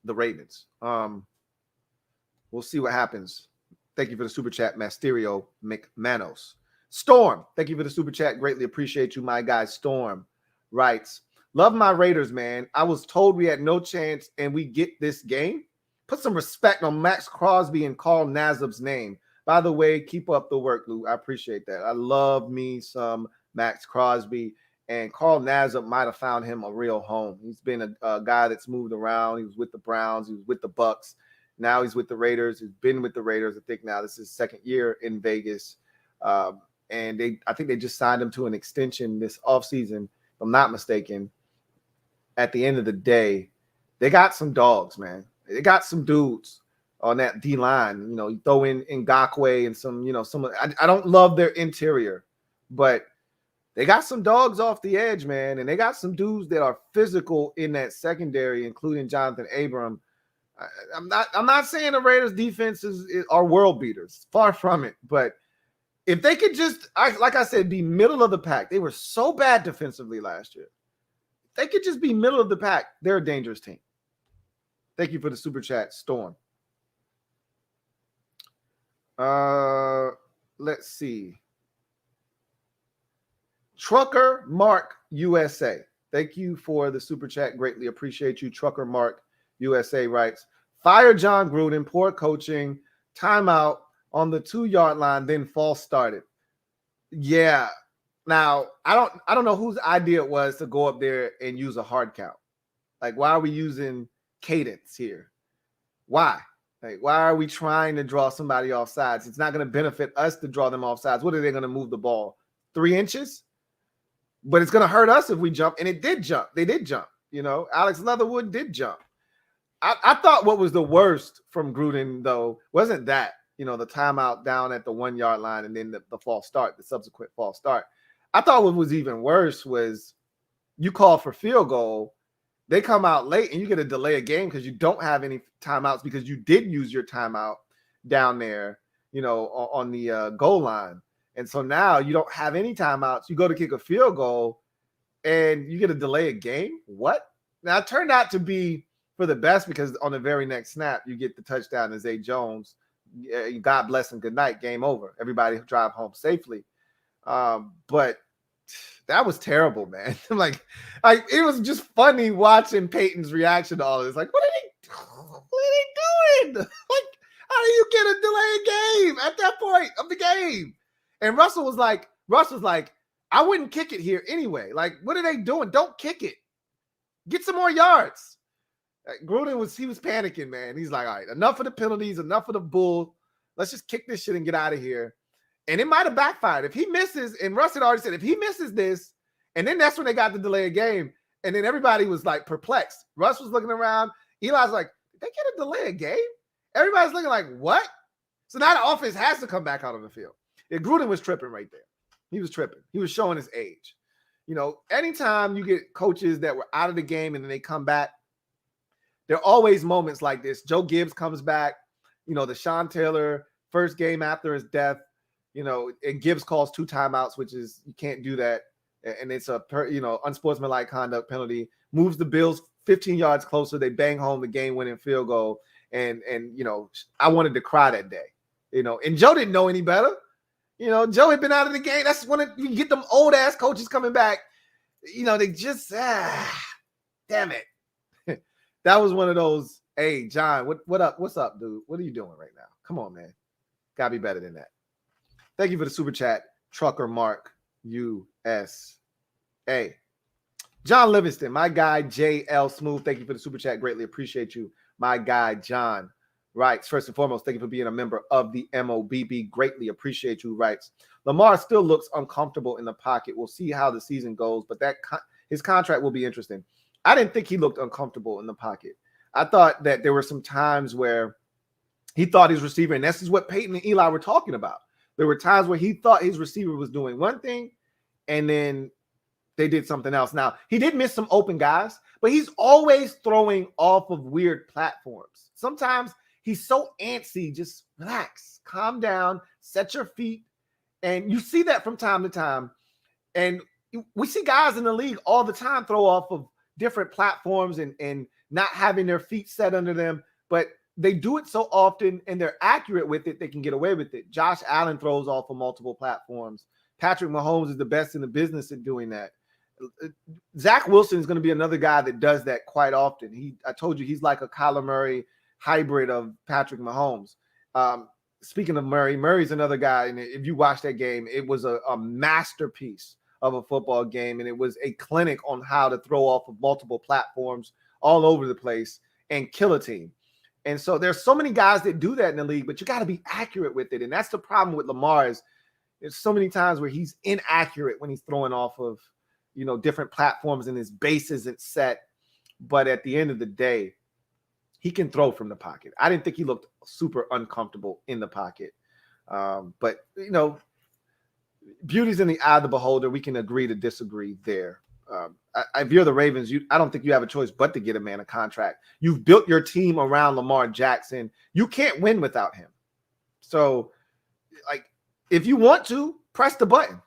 the Ravens. We'll see what happens. Thank you for the super chat, Masterio McManos. Storm, thank you for the super chat. Greatly appreciate you, my guy. Storm writes, love my Raiders, man. I was told we had no chance and we get this game. Put some respect on Max Crosby and Carl Nassib's name. By the way, keep up the work, Lou. I appreciate that. I love me some Max Crosby. And Carl Nassib might have found him a real home. He's been a guy that's moved around. He was with the Browns. He was with the Bucks. Now he's with the Raiders. He's been with the Raiders. I think now this is his second year in Vegas. And I think they just signed him to an extension this offseason, if I'm not mistaken. At the end of the day, they got some dogs, man. They got some dudes on that D-line. You know, you throw in Ngakwe and some, you know, I don't love their interior, but they got some dogs off the edge, man, and they got some dudes that are physical in that secondary, including Jonathan Abram. I'm not saying the Raiders' defense are world beaters, far from it. But if they could just, like I said, be middle of the pack, they were so bad defensively last year. If they could just be middle of the pack, they're a dangerous team. Thank you for the super chat, Storm. Let's see. Trucker Mark USA. Thank you for the super chat. Greatly appreciate you. Trucker Mark USA writes, fire John Gruden, poor coaching, timeout on the 2-yard line, then false started. Yeah. Now, I don't know whose idea it was to go up there and use a hard count. Like, why are we using cadence here? Why? Like, why are we trying to draw somebody off sides? It's not going to benefit us to draw them off sides. What are they going to move the ball? 3 inches? But it's going to hurt us if we jump. And it did jump. They did jump. You know, Alex Leatherwood did jump. I thought what was the worst from Gruden, though, wasn't that, you know, the timeout down at the 1-yard line and then the false start, the subsequent false start. I thought what was even worse was you call for field goal. They come out late and you get a delay of game because you don't have any timeouts because you did use your timeout down there, you know, on the goal line. And so now you don't have any timeouts. You go to kick a field goal and you get a delay of game. What? Now, it turned out to be for the best because on the very next snap, you get the touchdown to Zay Jones. God bless and good night. Game over. Everybody drive home safely. But that was terrible, man. like it was just funny watching Peyton's reaction to all this. Like, what are they doing? Like, how do you get a delay game at that point of the game? And Russell was like, I wouldn't kick it here anyway. Like, what are they doing? Don't kick it. Get some more yards. Gruden was panicking, man. He's like, all right, enough of the penalties, enough of the bull. Let's just kick this shit and get out of here. And it might have backfired. If he misses, and Russ had already said, if he misses this, and then that's when they got the delay of game. And then everybody was like perplexed. Russ was looking around. Eli's like, did they get a delay of game? Everybody's looking like, what? So now the offense has to come back out on the field. Yeah, Gruden was tripping right there. He was tripping. He was showing his age. You know, anytime you get coaches that were out of the game and then they come back, there are always moments like this. Joe Gibbs comes back, you know, the Sean Taylor first game after his death, you know, and Gibbs calls 2 timeouts, which is, you can't do that. And it's a, unsportsmanlike conduct penalty, moves the Bills 15 yards closer. They bang home the game-winning field goal. And, you know, I wanted to cry that day, you know, and Joe didn't know any better. You know, Joe had been out of the game. That's when you get them old-ass coaches coming back. You know, they just, damn it. That was one of those, hey, John, what up? What's up, dude? What are you doing right now? Come on, man. Gotta be better than that. Thank you for the super chat, Trucker Mark USA. John Livingston, my guy, JL Smooth. Thank you for the super chat. Greatly appreciate you. My guy, John writes, first and foremost, thank you for being a member of the MOBB. Greatly appreciate you. Writes, Lamar still looks uncomfortable in the pocket. We'll see how the season goes, but his contract will be interesting. I didn't think he looked uncomfortable in the pocket. I thought that there were some times where he thought his receiver, and this is what Peyton and Eli were talking about. There were times where he thought his receiver was doing one thing, and then they did something else. Now, he did miss some open guys, but he's always throwing off of weird platforms. Sometimes he's so antsy. Just relax, calm down, set your feet. And you see that from time to time. And we see guys in the league all the time throw off of different platforms and not having their feet set under them, but they do it so often and they're accurate with it, they can get away with it. Josh Allen throws off of multiple platforms. Patrick Mahomes is the best in the business at doing that. Zach Wilson is going to be another guy that does that quite often. I told you, he's like a Kyler Murray hybrid of Patrick Mahomes. Speaking of Murray, Murray's another guy, and if you watch that game, it was a masterpiece of a football game, and it was a clinic on how to throw off of multiple platforms all over the place and kill a team. And so there's so many guys that do that in the league, but you got to be accurate with it. And that's the problem with Lamar is there's so many times where he's inaccurate when he's throwing off of, different platforms and his base isn't set. But at the end of the day, he can throw from the pocket. I didn't think he looked super uncomfortable in the pocket. But, beauty's in the eye of the beholder. We can agree to disagree there. If you're the Ravens, I don't think you have a choice but to get a man a contract. You've built your team around Lamar Jackson. You can't win without him. So, if you want to, press the button.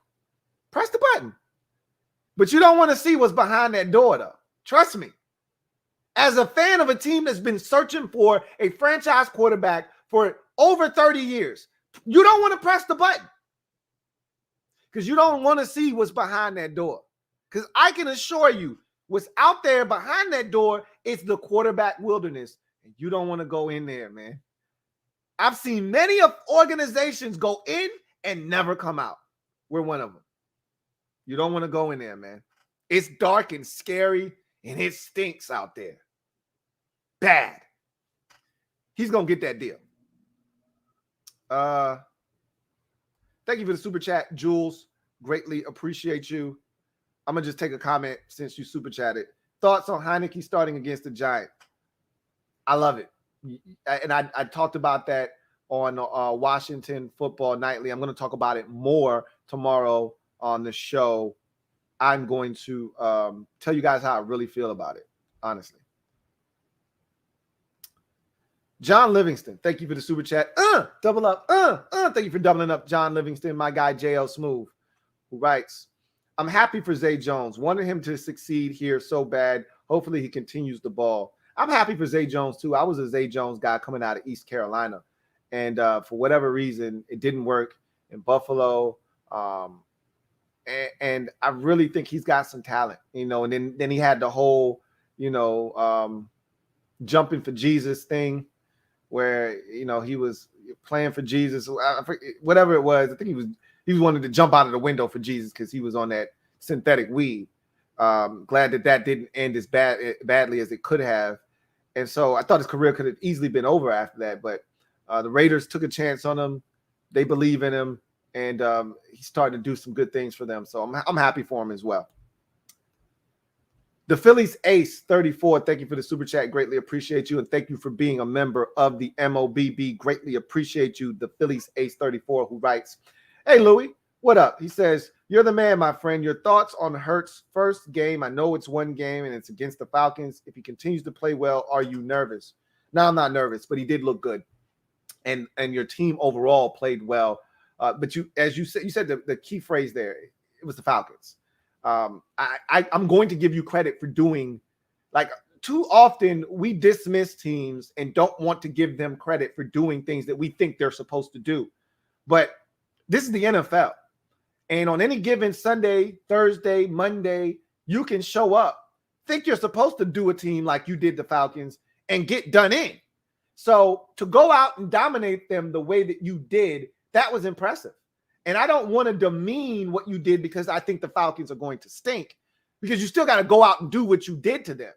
Press the button. But you don't want to see what's behind that door, though. Trust me. As a fan of a team that's been searching for a franchise quarterback for over 30 years, you don't want to press the button because you don't want to see what's behind that door. Because I can assure you, what's out there behind that door is the quarterback wilderness, and you don't want to go in there, man. I've seen many of organizations go in and never come out. We're one of them. You don't want to go in there, man. It's dark and scary, and it stinks out there. Bad. He's going to get that deal. Thank you for the super chat, Jules. Greatly appreciate you. I'm going to just take a comment since you super chatted. Thoughts on Heineke starting against the Giants? I love it. And I talked about that on Washington Football Nightly. I'm going to talk about it more tomorrow on the show. I'm going to tell you guys how I really feel about it, honestly. John Livingston, thank you for the super chat. Double up. Thank you for doubling up, John Livingston, my guy JL Smooth, who writes, I'm happy for Zay Jones. Wanted him to succeed here so bad. Hopefully he continues the ball. I'm happy for Zay Jones, too. I was a Zay Jones guy coming out of East Carolina. And for whatever reason, it didn't work in Buffalo. And I really think he's got some talent, and then he had the whole, jumping for Jesus thing where, he was playing for Jesus, whatever it was. I think he wanted to jump out of the window for Jesus because he was on that synthetic weed. Glad that didn't end as badly as it could have. And so I thought his career could have easily been over after that. But the Raiders took a chance on him. They believe in him. And he's starting to do some good things for them. So I'm happy for him as well. The Phillies Ace 34, thank you for the super chat. Greatly appreciate you. And thank you for being a member of the MOBB. Greatly appreciate you. The Phillies Ace 34 who writes, hey, Louie, what up? He says, you're the man, my friend. Your thoughts on Hurts' first game? I know it's one game and it's against the Falcons. If he continues to play well, are you nervous? No, I'm not nervous, but he did look good. And your team overall played well. But as you said the key phrase there, it was the Falcons. I'm going to give you credit for doing, too often we dismiss teams and don't want to give them credit for doing things that we think they're supposed to do. But this is the NFL. And on any given Sunday, Thursday, Monday, you can show up, think you're supposed to do a team like you did the Falcons and get done in. So to go out and dominate them the way that you did, that was impressive. And I don't want to demean what you did because I think the Falcons are going to stink, because you still got to go out and do what you did to them.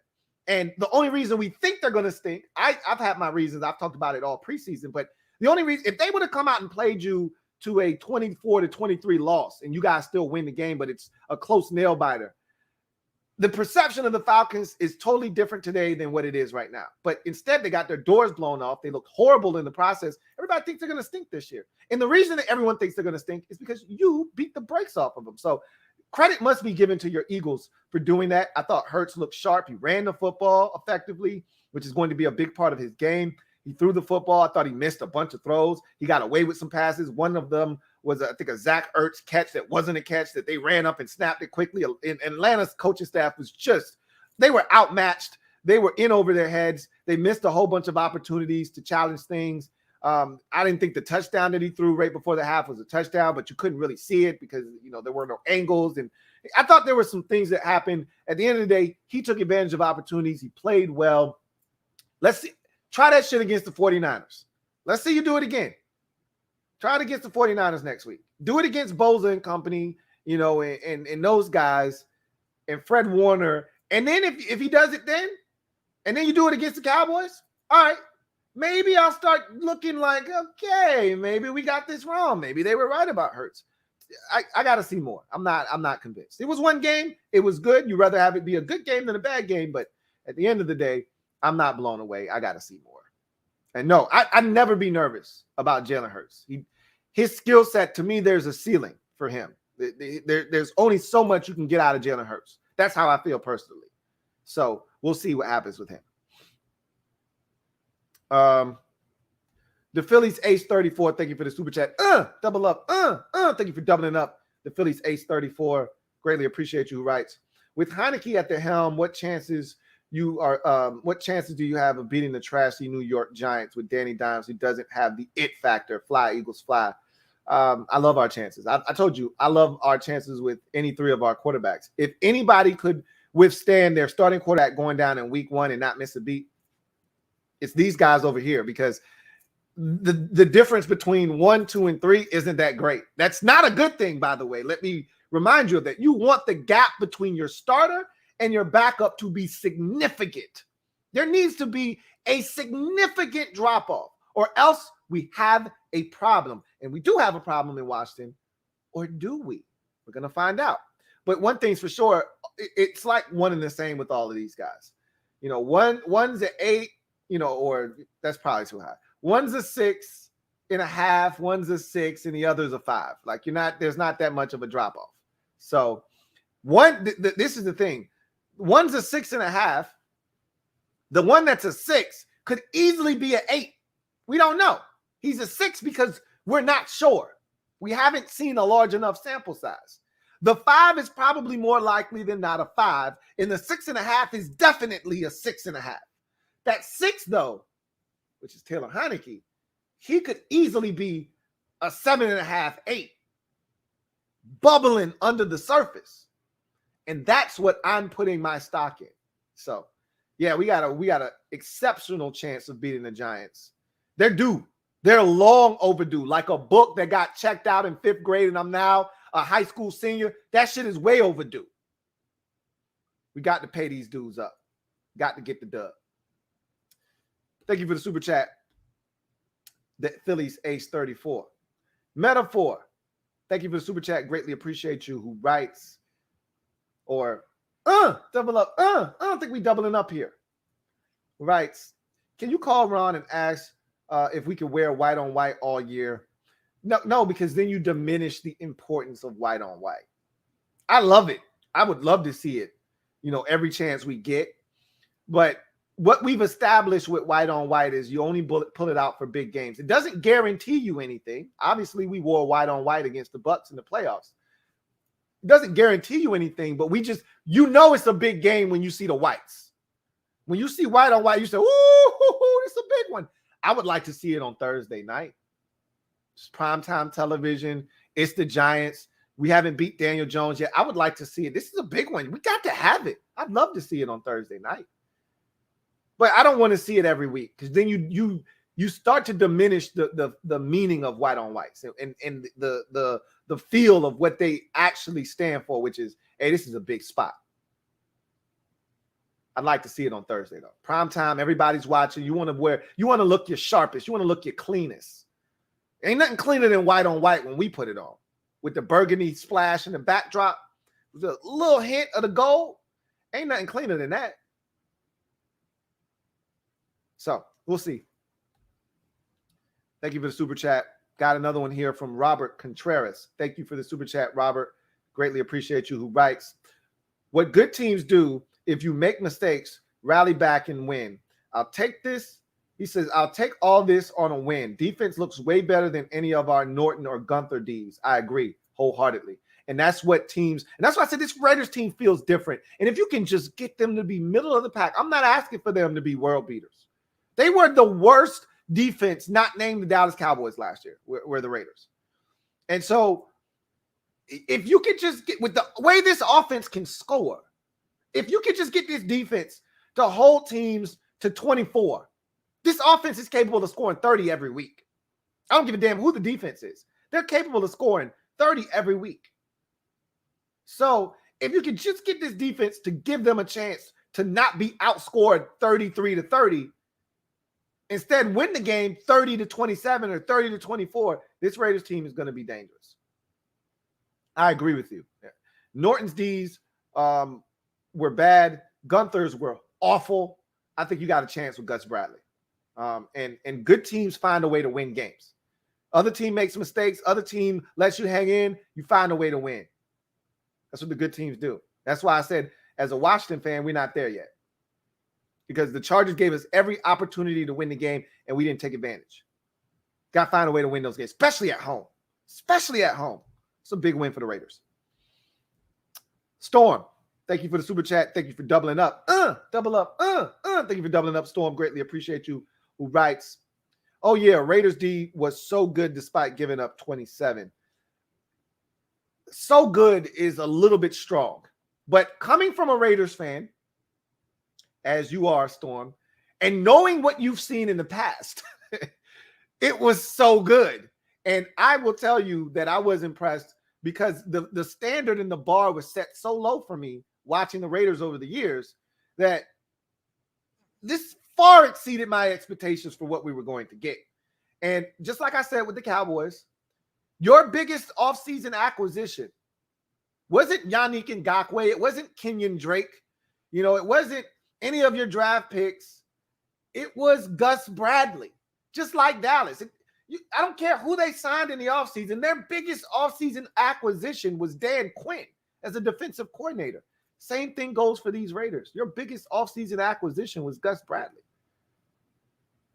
And the only reason we think they're going to stink, I've had my reasons. I've talked about it all preseason. But the only reason, if they would have come out and played you to a 24-23 loss and you guys still win the game, but it's a close nail biter, the perception of the Falcons is totally different today than what it is right now. But instead, they got their doors blown off. They looked horrible in the process. Everybody thinks they're going to stink this year. And the reason that everyone thinks they're going to stink is because you beat the brakes off of them. So credit must be given to your Eagles for doing that. I thought Hurts looked sharp. He ran the football effectively, which is going to be a big part of his game. He threw the football. I thought he missed a bunch of throws. He got away with some passes. One of them was, I think, a Zach Ertz catch that wasn't a catch, that they ran up and snapped it quickly. And Atlanta's coaching staff was just, they were outmatched. They were in over their heads. They missed a whole bunch of opportunities to challenge things. I didn't think the touchdown that he threw right before the half was a touchdown, but you couldn't really see it because, there were no angles. And I thought there were some things that happened. At the end of the day, he took advantage of opportunities. He played well. Let's see. Try that shit against the 49ers. Let's see you do it again. Try it against the 49ers next week. Do it against Boza and company, and those guys and Fred Warner. And then if he does it then, and then you do it against the Cowboys, all right, maybe I'll start looking like, okay, maybe we got this wrong. Maybe they were right about Hurts. I got to see more. I'm not convinced. It was one game. It was good. You'd rather have it be a good game than a bad game. But at the end of the day, I'm not blown away. I got to see more. And no, I'd never be nervous about Jalen Hurts. His skill set, to me, there's a ceiling for him. There's only so much you can get out of Jalen Hurts. That's how I feel personally. So we'll see what happens with him. The Phillies Ace 34. Thank you for the super chat. Double up. Thank you for doubling up. The Phillies Ace 34. Greatly appreciate you. Who writes, with Heineke at the helm, what chances do you have of beating the trashy New York Giants with Danny Dimes, who doesn't have the it factor? Fly, Eagles, fly. I love our chances. I told you, I love our chances with any three of our quarterbacks. If anybody could withstand their starting quarterback going down in week 1 and not miss a beat, it's these guys over here, because the difference between 1, 2, and 3 isn't that great. That's not a good thing, by the way. Let me remind you of that. You want the gap between your starter and your backup to be significant. There needs to be a significant drop-off, or else we have a problem. And we do have a problem in Washington, or do we? We're going to find out. But one thing's for sure, it's like one and the same with all of these guys. One's at 8, or that's probably too high. One's a 6.5, one's a 6, and the other's a 5. Like there's not that much of a drop-off. So this is the thing. One's a 6.5. The one that's a 6 could easily be an 8. We don't know. He's a 6 because we're not sure. We haven't seen a large enough sample size. The 5 is probably more likely than not a 5, and the 6.5 is definitely a 6.5. That 6, though, which is Taylor Heineke, he could easily be a 7.5, 8, bubbling under the surface. And that's what I'm putting my stock in. So, yeah, we got an exceptional chance of beating the Giants. They're due. They're long overdue. Like a book that got checked out in 5th grade and I'm now a high school senior. That shit is way overdue. We got to pay these dudes up. Got to get the dub. Thank you for the super chat. The Phillies Ace 34. Metaphor. Thank you for the super chat. Greatly appreciate you. Who writes, or double up. I don't think we doubling up here. Writes, can you call Ron and ask if we can wear white on white all year? No, because then you diminish the importance of white on white. I love it. I would love to see it, every chance we get. But what we've established with white on white is you only pull it out for big games. It doesn't guarantee you anything. Obviously, we wore white on white against the Bucs in the playoffs. It doesn't guarantee you anything, but we just, it's a big game when you see the whites. When you see white on white, you say, ooh, it's a big one. I would like to see it on Thursday night. It's primetime television. It's the Giants. We haven't beat Daniel Jones yet. I would like to see it. This is a big one. We got to have it. I'd love to see it on Thursday night. But I don't want to see it every week, because then you start to diminish the meaning of white on white and the feel of what they actually stand for, which is, hey, this is a big spot. I'd like to see it on Thursday, though. Prime time, everybody's watching. You want to look your sharpest. You want to look your cleanest. Ain't nothing cleaner than white on white when we put it on. With the burgundy splash in the backdrop, with a little hint of the gold. Ain't nothing cleaner than that. So, we'll see. Thank you for the super chat. Got another one here from Robert Contreras. Thank you for the super chat, Robert. Greatly appreciate you. Who writes, what good teams do if you make mistakes, rally back and win. I'll take this He says, I'll take all this on a win. Defense looks way better than any of our Norton or Gunther Ds. I agree wholeheartedly. And that's what teams, and that's why I said this Raiders team feels different. And if you can just get them to be middle of the pack, I'm not asking for them to be world beaters. They were the worst defense, not named the Dallas Cowboys last year, were the Raiders. And so if you could just get, with the way this offense can score, if you could just get this defense to hold teams to 24, this offense is capable of scoring 30 every week. I don't give a damn who the defense is. They're capable of scoring 30 every week. So if you could just get this defense to give them a chance to not be outscored 33-30, instead win the game 30-27 or 30-24, this Raiders team is going to be dangerous. I agree with you. Norton's D's were bad. Gunther's were awful. I think you got a chance with Gus Bradley. And good teams find a way to win games. Other team makes mistakes. Other team lets you hang in. You find a way to win. That's what the good teams do. That's why I said, as a Washington fan, we're not there yet. Because the Chargers gave us every opportunity to win the game, and we didn't take advantage. Got to find a way to win those games, especially at home. Especially at home. It's a big win for the Raiders. Storm, thank you for the super chat. Thank you for doubling up. Double up. Thank you for doubling up, Storm. Greatly appreciate you. Who writes, oh, yeah, Raiders D was so good despite giving up 27. So good is a little bit strong. But coming from a Raiders fan, as you are, Storm, and knowing what you've seen in the past, it was so good. And I will tell you that I was impressed because the standard and the bar was set so low for me watching the Raiders over the years that this far exceeded my expectations for what we were going to get. And just like I said with the Cowboys, your biggest offseason acquisition wasn't Yannick Ngakoue. It wasn't Kenyon Drake. You know, it wasn't any of your draft picks. It was Gus Bradley, just like Dallas. I don't care who they signed in the offseason. Their biggest offseason acquisition was Dan Quinn as a defensive coordinator. Same thing goes for these Raiders. Your biggest offseason acquisition was Gus Bradley.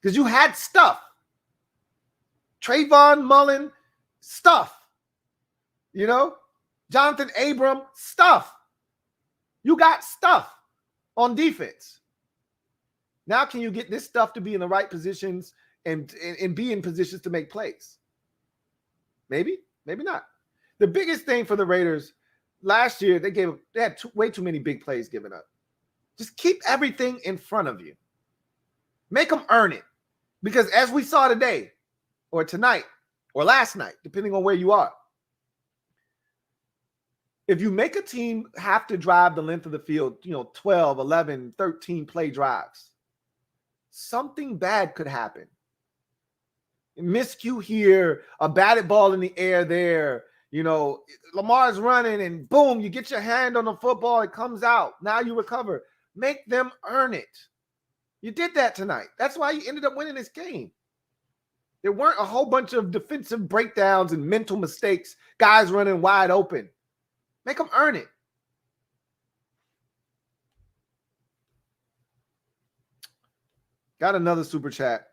Because you had stuff. Trayvon Mullen, stuff. You know? Jonathan Abram, stuff. You got stuff on defense. Now can you get this stuff to be in the right positions and be in positions to make plays? Maybe, maybe not. The biggest thing for the Raiders last year, they had way too many big plays given up. Just keep everything in front of you. Make them earn it. Because as we saw today, or tonight, or last night, depending on where you are, if you make a team have to drive the length of the field, 12, 11, 13 play drives, something bad could happen. A miscue here, a batted ball in the air there. Lamar's running and boom, you get your hand on the football, it comes out. Now you recover. Make them earn it. You did that tonight. That's why you ended up winning this game. There weren't a whole bunch of defensive breakdowns and mental mistakes, guys running wide open. Make them earn it. Got another super chat.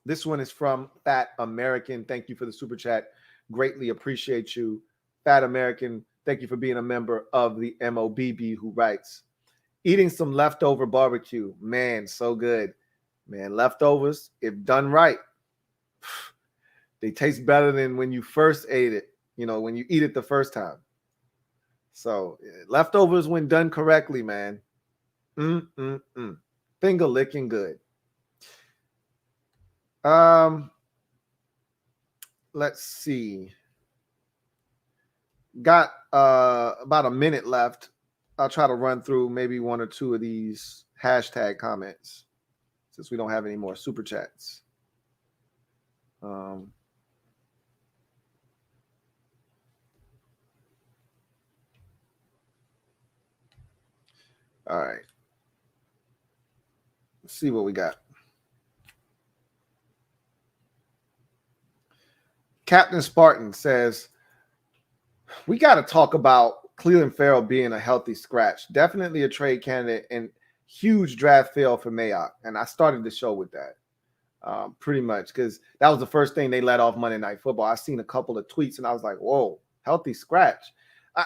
This one is from Fat American. Thank you for the super chat. Greatly appreciate you. Fat American, thank you for being a member of the MOBB, who writes, eating some leftover barbecue. Man, so good. Man, leftovers, if done right, they taste better than when you first ate it, when you eat it the first time. So leftovers, when done correctly, man. Finger licking good. Let's see. Got about a minute left. I'll try to run through maybe one or two of these hashtag comments since we don't have any more super chats. All right. Let's see what we got. Captain Spartan says, we got to talk about Cleveland Farrell being a healthy scratch. Definitely a trade candidate, and huge draft fail for Mayock. And I started the show with that pretty much because that was the first thing they let off Monday Night Football. I seen a couple of tweets and I was like, whoa, healthy scratch.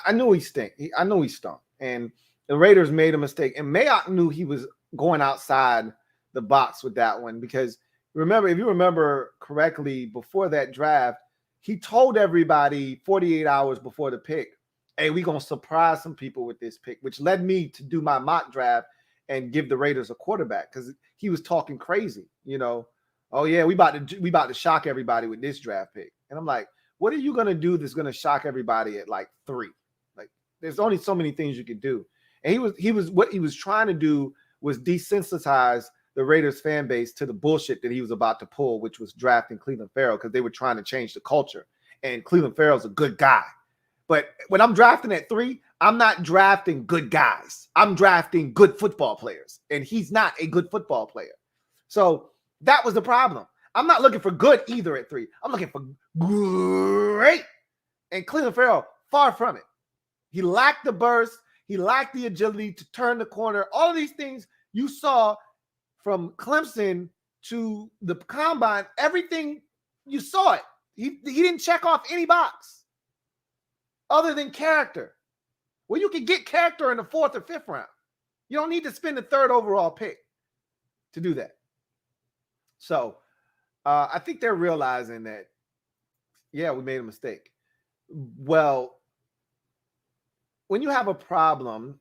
I knew he stink. I knew he stunk. And the Raiders made a mistake. And Mayock knew he was going outside the box with that one because if you remember correctly, before that draft, he told everybody 48 hours before the pick, hey, we're going to surprise some people with this pick, which led me to do my mock draft and give the Raiders a quarterback because he was talking crazy, Oh, yeah, we about to shock everybody with this draft pick. And I'm like, what are you going to do that's going to shock everybody at like 3? Like, there's only so many things you could do. And what he was trying to do was desensitize the Raiders fan base to the bullshit that he was about to pull, which was drafting Clelin Ferrell because they were trying to change the culture. And Clelin Ferrell's a good guy. But when I'm drafting at 3, I'm not drafting good guys. I'm drafting good football players. And he's not a good football player. So that was the problem. I'm not looking for good either at 3. I'm looking for great. And Clelin Ferrell, far from it. He lacked the burst. He lacked the agility to turn the corner. All of these things you saw from Clemson to the combine, everything, you saw it. He didn't check off any box other than character. Well, you can get character in the 4th or 5th round. You don't need to spend the 3rd overall pick to do that. So I think they're realizing that, yeah, we made a mistake. Well, when you have a problem,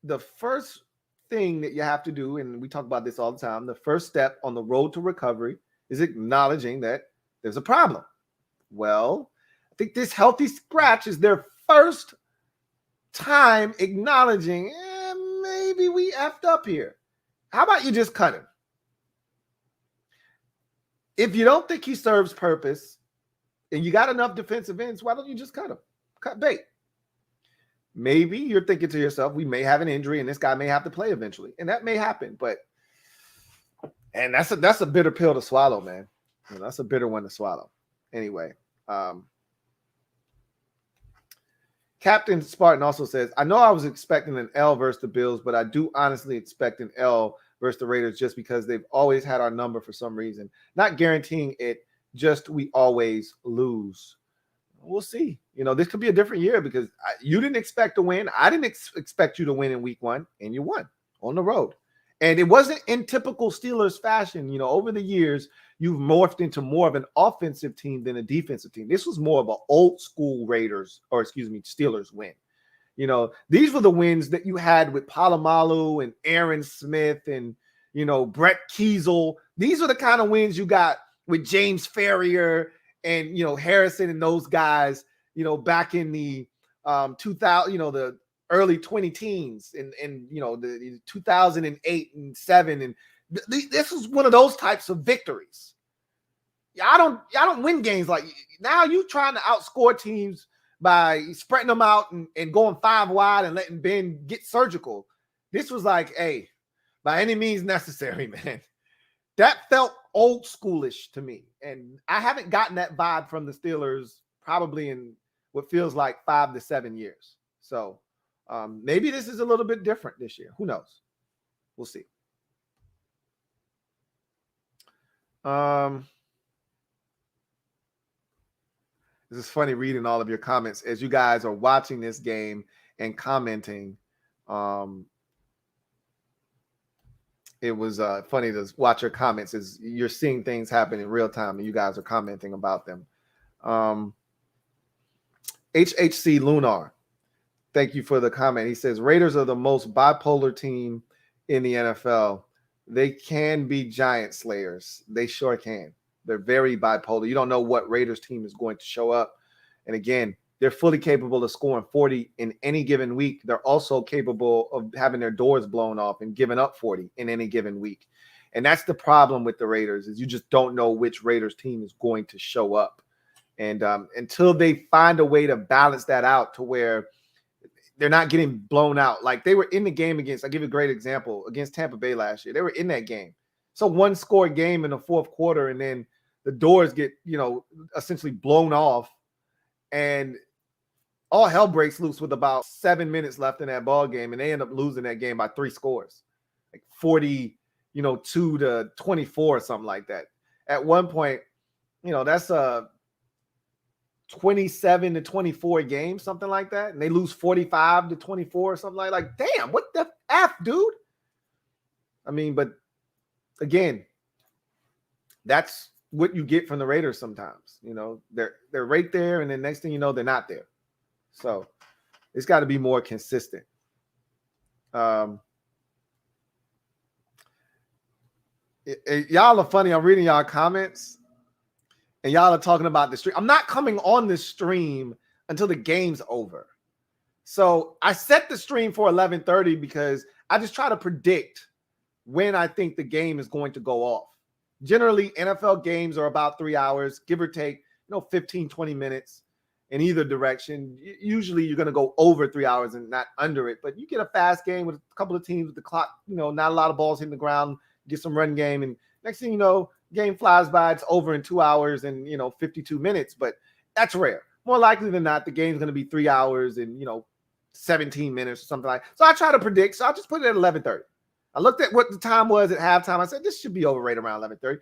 the first thing that you have to do, and we talk about this all the time, the first step on the road to recovery is acknowledging that there's a problem. Well, I think this healthy scratch is their first time acknowledging, maybe we effed up here. How about you just cut him? If you don't think he serves purpose and you got enough defensive ends, why don't you just cut him? Cut bait. Maybe you're thinking to yourself, we may have an injury and this guy may have to play eventually. And that may happen, and that's a bitter pill to swallow, man. That's a bitter one to swallow. Anyway, Captain Spartan also says, I know I was expecting an L versus the Bills, but I do honestly expect an L versus the Raiders just because they've always had our number for some reason. Not guaranteeing it, just we always lose. We'll see. This could be a different year because you didn't expect to win. I didn't expect you to win in week 1, and you won on the road. And it wasn't in typical Steelers fashion. Over the years, you've morphed into more of an offensive team than a defensive team. This was more of an old school Steelers win. These were the wins that you had with Palomalu and Aaron Smith and, Brett Kiesel. These are the kind of wins you got with James Ferrier and, Harrison and those guys, back in the 2000, the early 20 teens and the 2008 and 7. And this is one of those types of victories. I don't win games like now. You trying to outscore teams by spreading them out and going 5 wide and letting Ben get surgical. This was like, hey, by any means necessary, man. That felt old schoolish to me. And I haven't gotten that vibe from the Steelers probably in what feels like 5 to 7 years. So maybe this is a little bit different this year. Who knows? We'll see. This is funny reading all of your comments as you guys are watching this game and commenting. It was funny to watch your comments as you're seeing things happen in real time and you guys are commenting about them. HHC Lunar, thank you for the comment. He says, Raiders are the most bipolar team in the NFL. They can be giant slayers. They sure can. They're very bipolar. You don't know what Raiders team is going to show up. And again, they're fully capable of scoring 40 in any given week. They're also capable of having their doors blown off and giving up 40 in any given week. And that's the problem with the Raiders is you just don't know which Raiders team is going to show up. And until they find a way to balance that out to where they're not getting blown out. Like they were in the game against, I'll give you a great example, against Tampa Bay last year. They were in that game. So 1-score game in the 4th quarter, and then the doors get, essentially blown off. And all hell breaks loose with about 7 minutes left in that ball game, and they end up losing that game by 3 scores. like 40, 2-24 or something like that. At one point, that's a 27-24 game, something like that. And they lose 45-24 or something like damn, what the F, dude? I mean, but again, that's what you get from the Raiders sometimes. They're right there, and then next thing you know, they're not there. So it's got to be more consistent. Y'all are funny. I'm reading y'all comments, and y'all are talking about the stream. I'm not coming on this stream until the game's over. So I set the stream for 11:30 because I just try to predict when I think the game is going to go off. Generally, NFL games are about 3 hours, give or take, 15, 20 minutes in either direction. Usually you're going to go over 3 hours and not under it. But you get a fast game with a couple of teams with the clock, not a lot of balls hitting the ground, get some run game. And next thing you know, game flies by, it's over in 2 hours and, 52 minutes. But that's rare. More likely than not, the game's going to be 3 hours and, 17 minutes or something like that. So I try to predict. So I'll just put it at 11:30. I looked at what the time was at halftime. I said, this should be over right around 11:30.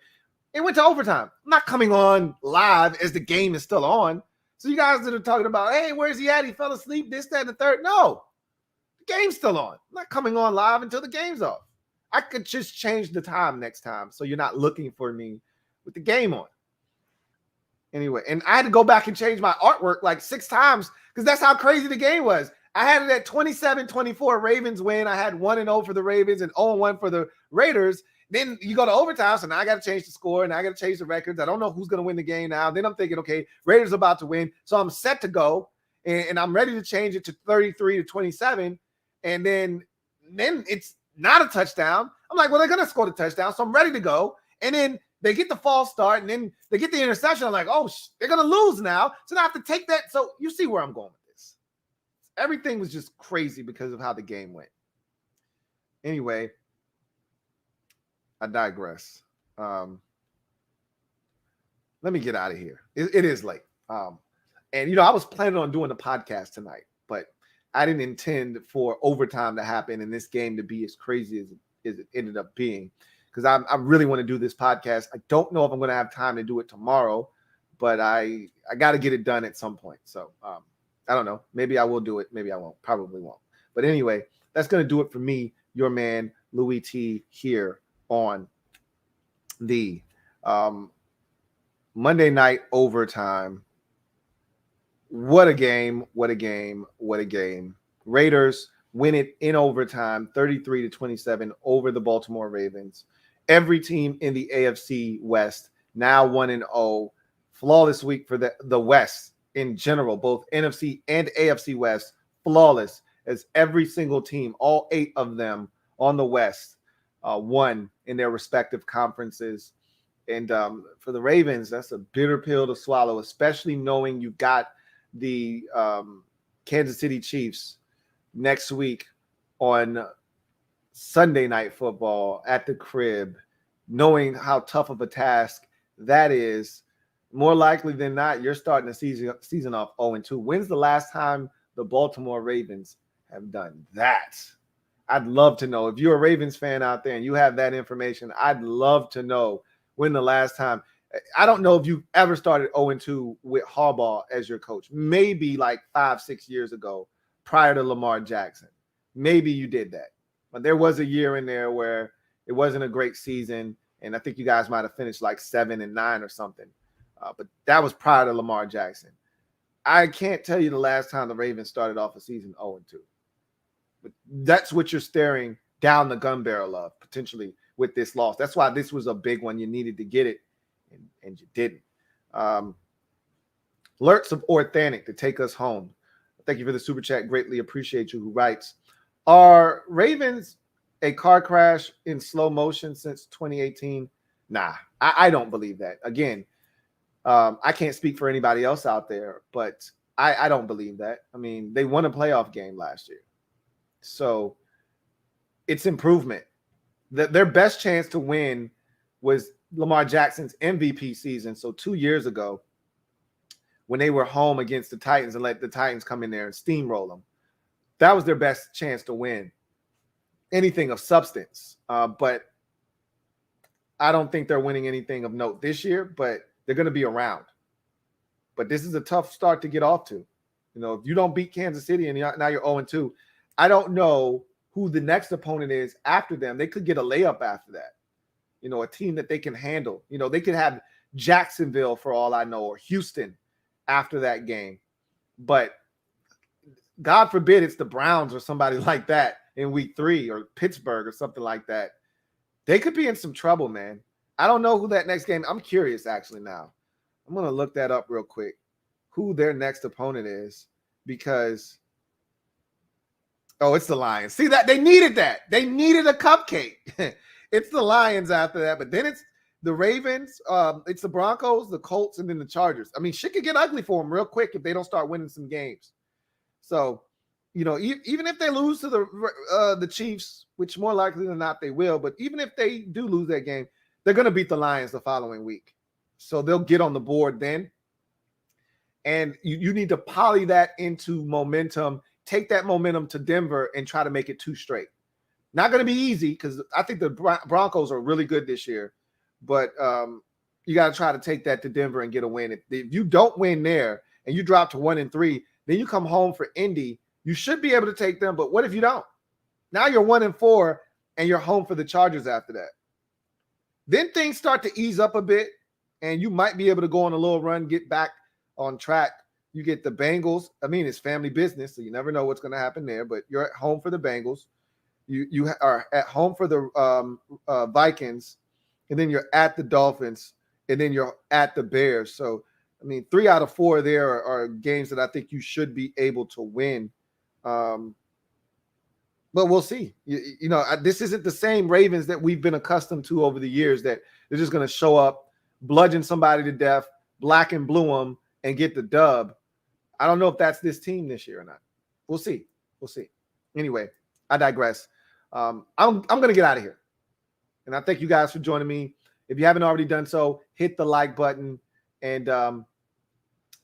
It went to overtime. I'm not coming on live as the game is still on. So you guys that are talking about, hey, where's he at? He fell asleep, this, that, and the third. No, the game's still on. I'm not coming on live until the game's off. I could just change the time next time so you're not looking for me with the game on. Anyway, and I had to go back and change my artwork like 6 times because that's how crazy the game was. I had it at 27-24 Ravens win. I had 1-0 for the Ravens and 0-1 for the Raiders. Then you go to overtime, so now I got to change the score and I got to change the records. I don't know who's going to win the game now. Then I'm thinking, okay, Raiders about to win. So I'm set to go, and I'm ready to change it to 33-27. And then it's not a touchdown. I'm like, well, they're going to score the touchdown, so I'm ready to go. And then they get the false start, and then they get the interception. I'm like, oh, they're going to lose now. So now I have to take that. So you see where I'm going with this. Everything was just crazy because of how the game went. Anyway, I digress. Let me get out of here. It is late. And, I was planning on doing the podcast tonight, but I didn't intend for overtime to happen and this game to be as crazy as it ended up being because I really want to do this podcast. I don't know if I'm going to have time to do it tomorrow, but I got to get it done at some point. So I don't know. Maybe I will do it. Maybe I won't. Probably won't. But anyway, that's going to do it for me, your man, Louie T, here on the Monday night overtime. What a game. What a game. What a game. Raiders win it in overtime, 33-27 over the Baltimore Ravens. Every team in the AFC West now 1-0. Flawless week for the West in general, both NFC and AFC West. Flawless as every single team, all 8 of them on the West, won in their respective conferences. And for the Ravens, that's a bitter pill to swallow, especially knowing you got the Kansas City Chiefs next week on Sunday Night Football at the crib, knowing how tough of a task that is. More likely than not, you're starting the season off 0-2. When's the last time the Baltimore Ravens have done that? I'd love to know. If you're a Ravens fan out there and you have that information, I'd love to know when the last time. I don't know if you ever started 0-2 with Harbaugh as your coach. Maybe like 5-6 years ago prior to Lamar Jackson. Maybe you did that. But there was a year in there where it wasn't a great season, and I think you guys might have finished like 7-9 or something. But that was prior to Lamar Jackson. I can't tell you the last time the Ravens started off a season 0-2. But that's what you're staring down the gun barrel of, potentially, with this loss. That's why this was a big one. You needed to get it, and you didn't. Lurts of Orthanic to take us home. Thank you for the super chat. Greatly appreciate you. Who writes, are Ravens a car crash in slow motion since 2018? Nah, I don't believe that. Again, I can't speak for anybody else out there, but I don't believe that. I mean, they won a playoff game last year. So it's improvement. Their best chance to win was Lamar Jackson's MVP season. So 2 years ago, when they were home against the Titans and let the Titans come in there and steamroll them, that was their best chance to win. anything of substance. But I don't think they're winning anything of note this year, but they're going to be around. But this is a tough start to get off to. You know, if you don't beat Kansas City and now you're 0-2, I don't know who the next opponent is after them. They could get a layup after that. You know, a team that they can handle. You know, they could have Jacksonville for all I know, or Houston after that game. But God forbid it's the Browns or somebody like that in week 3, or Pittsburgh or something like that. They could be in some trouble, man. I don't know who that next game. I'm curious actually now. I'm going to look that up real quick, who their next opponent is, because it's the Lions. See that? They needed that. They needed a cupcake. It's the Lions after that, but then it's the Ravens, it's the Broncos, the Colts, and then the Chargers. I mean, shit could get ugly for them real quick if they don't start winning some games. So, you know, even if they lose to the Chiefs, which more likely than not they will, but even if they do lose that game, they're going to beat the Lions the following week. So they'll get on the board then. And you need to poly that into momentum, take that momentum to Denver and try to make it 2 straight. Not going to be easy because I think the Broncos are really good this year, but you got to try to take that to Denver and get a win. If you don't win there and you drop to 1-3, then you come home for Indy, you should be able to take them. But what if you don't? Now you're 1-4 and you're home for the Chargers after that. Then things start to ease up a bit and you might be able to go on a little run, get back on track. You get the Bengals. I mean, it's family business, so you never know what's going to happen there, but you're at home for the Bengals. You are at home for the Vikings, and then you're at the Dolphins, and then you're at the Bears. So, I mean, 3 out of 4 there are games that I think you should be able to win. But we'll see. You know, this isn't the same Ravens that we've been accustomed to over the years, that they're just going to show up, bludgeon somebody to death, black and blue them, and get the dub. I don't know if that's this team this year or not. We'll see. We'll see. Anyway, I digress. I'm going to get out of here. And I thank you guys for joining me. If you haven't already done so, hit the like button and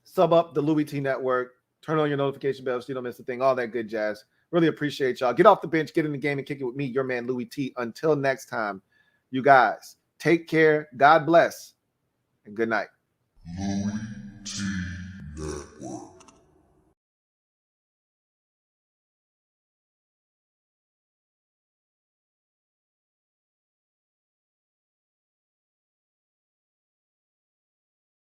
sub up the Louie T Network. Turn on your notification bell so you don't miss a thing. All that good jazz. Really appreciate y'all. Get off the bench, get in the game, and kick it with me, your man Louie T. Until next time, you guys, take care. God bless, and good night.